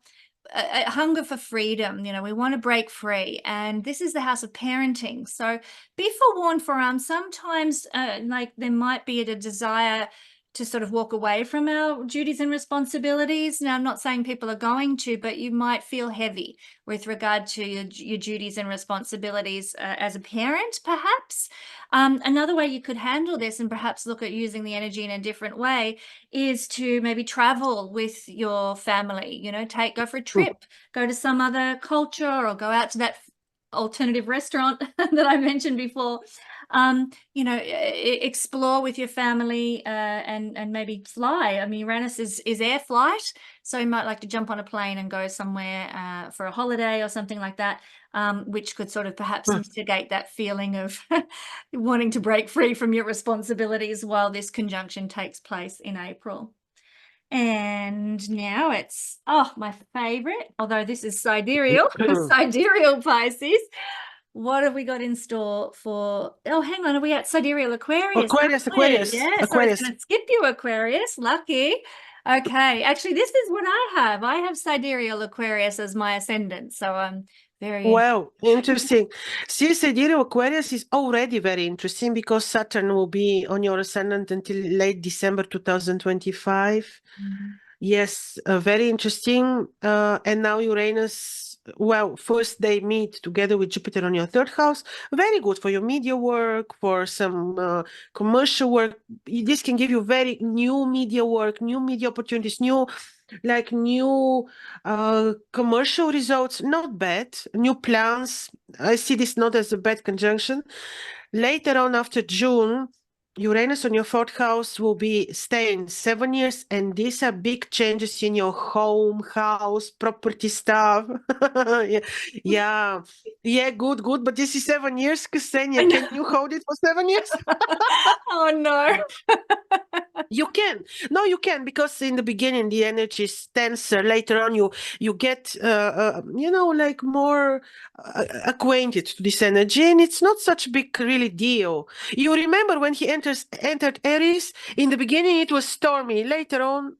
a hunger for freedom. You know, we want to break free, and this is the house of parenting. So be forewarned for sometimes like there might be a desire to sort of walk away from our duties and responsibilities. Now, I'm not saying people are going to, but you might feel heavy with regard to your duties and responsibilities as a parent, perhaps. Another way you could handle this and perhaps look at using the energy in a different way is to maybe travel with your family, you know, go for a trip, go to some other culture, or go out to that alternative restaurant that I mentioned before. You know, explore with your family and maybe fly. I mean, Uranus is air flight, so you might like to jump on a plane and go somewhere for a holiday or something like that, which could sort of perhaps instigate that feeling of wanting to break free from your responsibilities while this conjunction takes place in April. And now it's, my favorite, although this is sidereal, sidereal Pisces. What have we got in store for, hang on, are we at sidereal Aquarius? Aquarius. Yeah, Aquarius. so it's going to skip you, Aquarius. Lucky. Okay, actually, this is what I have. I have sidereal Aquarius as my ascendant, so I'm very Well, interesting. See, Sidereal Aquarius is already very interesting because Saturn will be on your ascendant until late December 2025. Yes, very interesting. And now Uranus, well, first they meet together with Jupiter on your third house. Very good for your media work, for some commercial work. This can give you very new media work, new media opportunities, new commercial results. Not bad. New plans. I see this not as a bad conjunction. Later on, after June, Uranus on your fourth house will be staying 7 years, and these are big changes in your home, house, property stuff. yeah, good. But this is 7 years, Kesenya. Can you hold it for 7 years? Oh no. You can. No, you can, because in the beginning the energy is tenser. Later on, you get like more acquainted to this energy, and it's not such a big really deal. You remember when he entered Aries? In the beginning, it was stormy. Later on,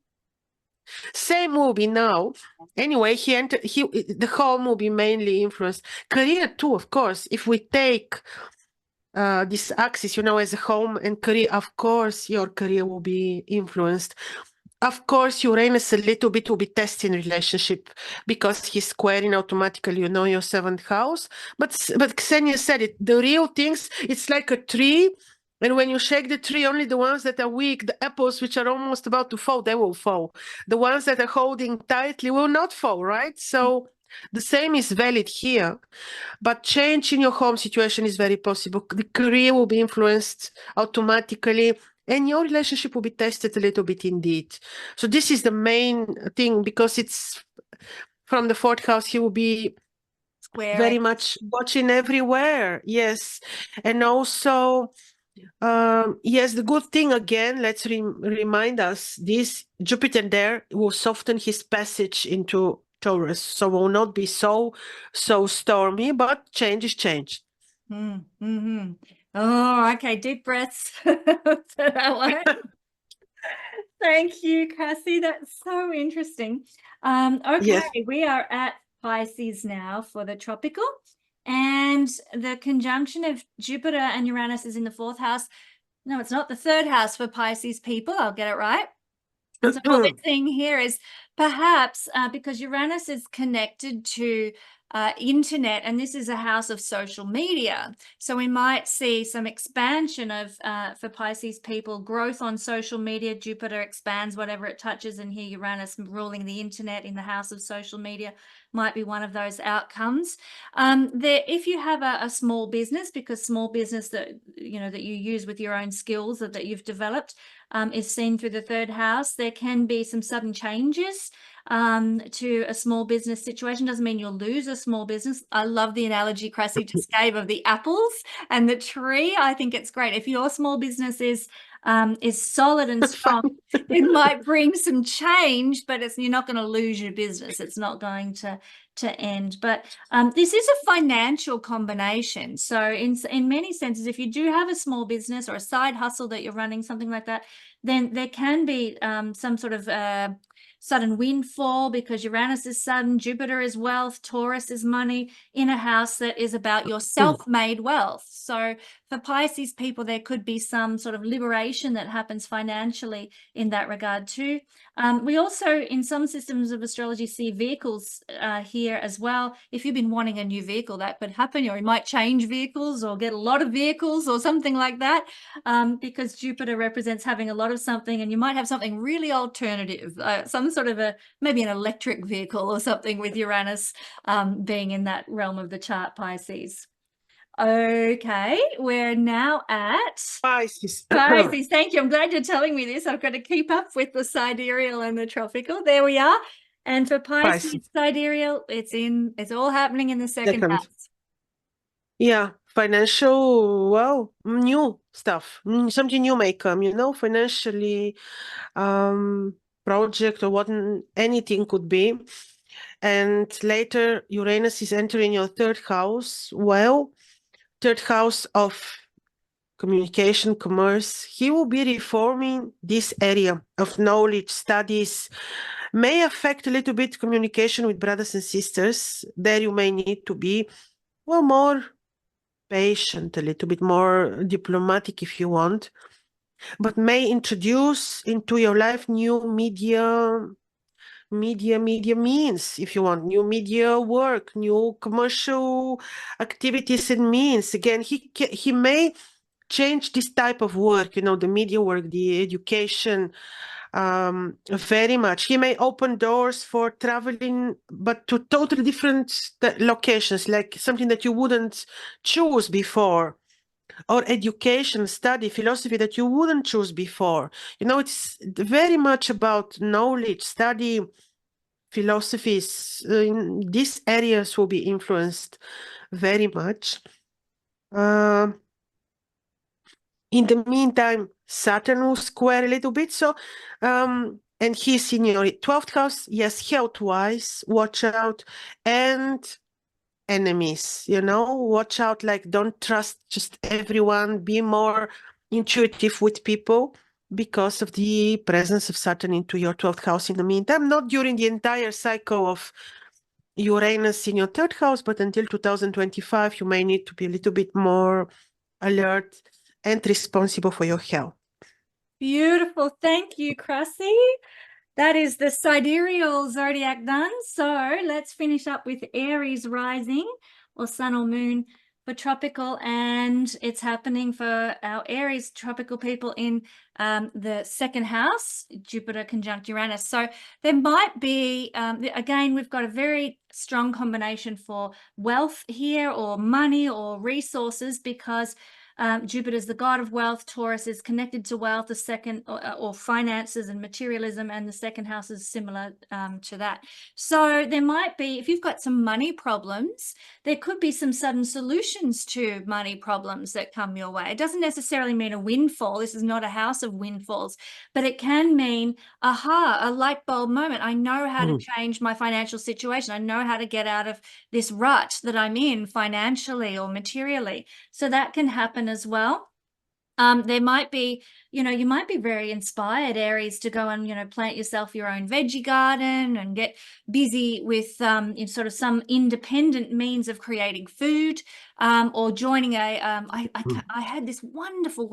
same movie now. Anyway, the whole movie mainly influenced career too, of course. If we take this axis, as a home and career, of course, your career will be influenced. Of course, Uranus a little bit will be testing relationship because he's squaring automatically, your seventh house. But Kesenya said it, the real things, it's like a tree. And when you shake the tree, only the ones that are weak, the apples which are almost about to fall, they will fall. The ones that are holding tightly will not fall, right? So the same is valid here. But change in your home situation is very possible. The career will be influenced automatically, and your relationship will be tested a little bit indeed. So this is the main thing, because it's from the fourth house, he will be square. Very much watching everywhere. Yes. And also, yes, the good thing again, let's remind us, this Jupiter there will soften his passage into Taurus. So will not be so stormy, but change is change. Mm-hmm. Oh, okay. Deep breaths for that one. Thank you, Krasi. That's so interesting. Okay, Yes. we are at Pisces now for the tropical, and the conjunction of Jupiter and Uranus is in the 4th house. No, it's not the 3rd house for Pisces people. I'll get it right. And so what we're seeing here is perhaps because Uranus is connected to internet, and this is a house of social media. So we might see some expansion of, for Pisces people, growth on social media. Jupiter expands whatever it touches, and here Uranus ruling the internet in the house of social media might be one of those outcomes. If you have a small business, because small business that you use with your own skills that you've developed, is seen through the 3rd house, there can be some sudden changes to a small business situation. Doesn't mean you'll lose a small business. I love the analogy Krasi just gave of the apples and the tree. I think it's great. If your small business is solid and strong, it might bring some change, but you're not going to lose your business. It's not going to end. But this is a financial combination. So in many senses, if you do have a small business or a side hustle that you're running, something like that, then there can be some sort of sudden windfall, because Uranus is sudden, Jupiter is wealth, Taurus is money, in a house that is about your self-made wealth. So for Pisces people, there could be some sort of liberation that happens financially in that regard too. We also, in some systems of astrology, see vehicles here as well. If you've been wanting a new vehicle, that could happen, or you might change vehicles or get a lot of vehicles or something like that, because Jupiter represents having a lot of something, and you might have something really alternative, some sort of maybe an electric vehicle or something, with Uranus being in that realm of the chart, Pisces. Okay, we're now at Pisces. Pisces. Thank you. I'm glad you're telling me this. I've got to keep up with the sidereal and the tropical. There we are. And for Pisces, sidereal, it's all happening in the second house. Yeah, financial, well, new stuff, something new may come, financially, project or what, anything could be. And later, Uranus is entering your 3rd house. Well, 3rd house of communication, commerce. He will be reforming this area of knowledge, studies, may affect a little bit communication with brothers and sisters. There you may need to be, well, more patient, a little bit more diplomatic if you want, but may introduce into your life new media means, if you want, new media work, new commercial activities and means. Again, he may change this type of work, the media work, the education, very much. He may open doors for traveling, but to totally different locations, like something that you wouldn't choose before, or education, study, philosophy that you wouldn't choose before. It's very much about knowledge, study, philosophies. In these areas will be influenced very much. In the meantime, Saturn will square a little bit. So, and he's in your 12th house. Yes, health-wise, watch out. And enemies, watch out. Like, don't trust just everyone. Be more intuitive with people, because of the presence of Saturn into your 12th house in the meantime. Not during the entire cycle of Uranus in your 3rd house, but until 2025, you may need to be a little bit more alert and responsible for your health. Beautiful. Thank you, Krasi. That is the sidereal zodiac done. So let's finish up with Aries rising, or sun or moon, for tropical, and it's happening for our Aries tropical people in the 2nd house, Jupiter conjunct Uranus. So there might be, again, we've got a very strong combination for wealth here, or money or resources, because Jupiter's the god of wealth. Taurus is connected to wealth, the second, or finances and materialism, and the second house is similar to that. So there might be, if you've got some money problems, there could be some sudden solutions to money problems that come your way. It doesn't necessarily mean a windfall. This is not a house of windfalls, but it can mean, aha, a light bulb moment. I know how to change my financial situation. I know how to get out of this rut that I'm in financially or materially. So that can happen as well. There might be, you know, you might be very inspired, Aries, to go and, you know, plant yourself your own veggie garden and get busy with in sort of some independent means of creating food, or joining a, I had this wonderful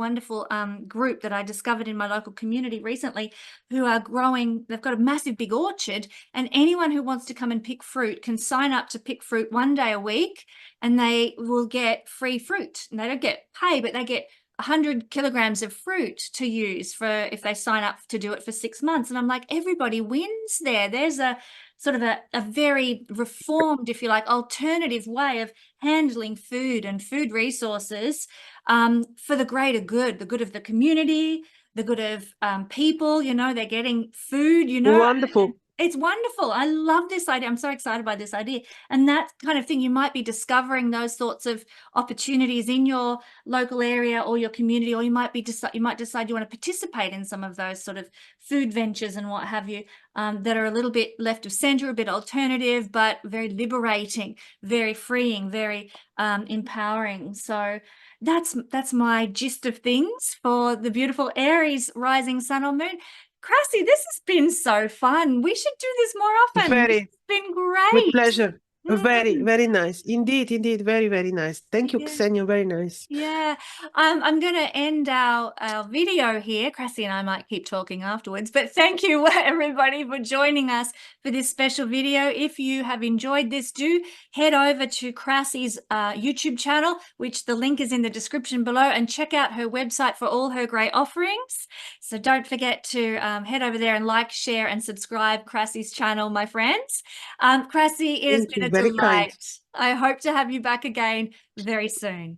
group that I discovered in my local community recently who are growing, they've got a massive big orchard, and anyone who wants to come and pick fruit can sign up to pick fruit 1 day a week, and they will get free fruit. And they don't get paid, but they get 100 kilograms of fruit to use for if they sign up to do it for 6 months. And I'm like, everybody wins there. There's a sort of a very reformed, if you like, alternative way of handling food and food resources for the greater good, the good of the community, the good of people. You know, they're getting food, you know. Wonderful. It's wonderful. I love this idea. I'm so excited by this idea. And that kind of thing, you might be discovering those sorts of opportunities in your local area or your community, or you might decide you want to participate in some of those sort of food ventures and what have you, that are a little bit left of center, a bit alternative, but very liberating, very freeing, very empowering. So that's my gist of things for the beautiful Aries rising sun or moon. Krasi, this has been so fun. We should do this more often. It's been great. With pleasure. Very, very nice. Indeed, very, very nice. Thank you, Kesenya. Very nice. Yeah. I'm going to end our video here. Krasi and I might keep talking afterwards, but thank you everybody for joining us for this special video. If you have enjoyed this, do head over to Krasi's YouTube channel, which the link is in the description below, and check out her website for all her great offerings. So don't forget to head over there and like, share, and subscribe Krasi's channel, my friends. Krasi, it has been a delight. I hope to have you back again very soon.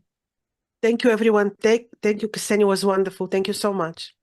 Thank you, everyone. Thank you, Kesenya. Was wonderful. Thank you so much.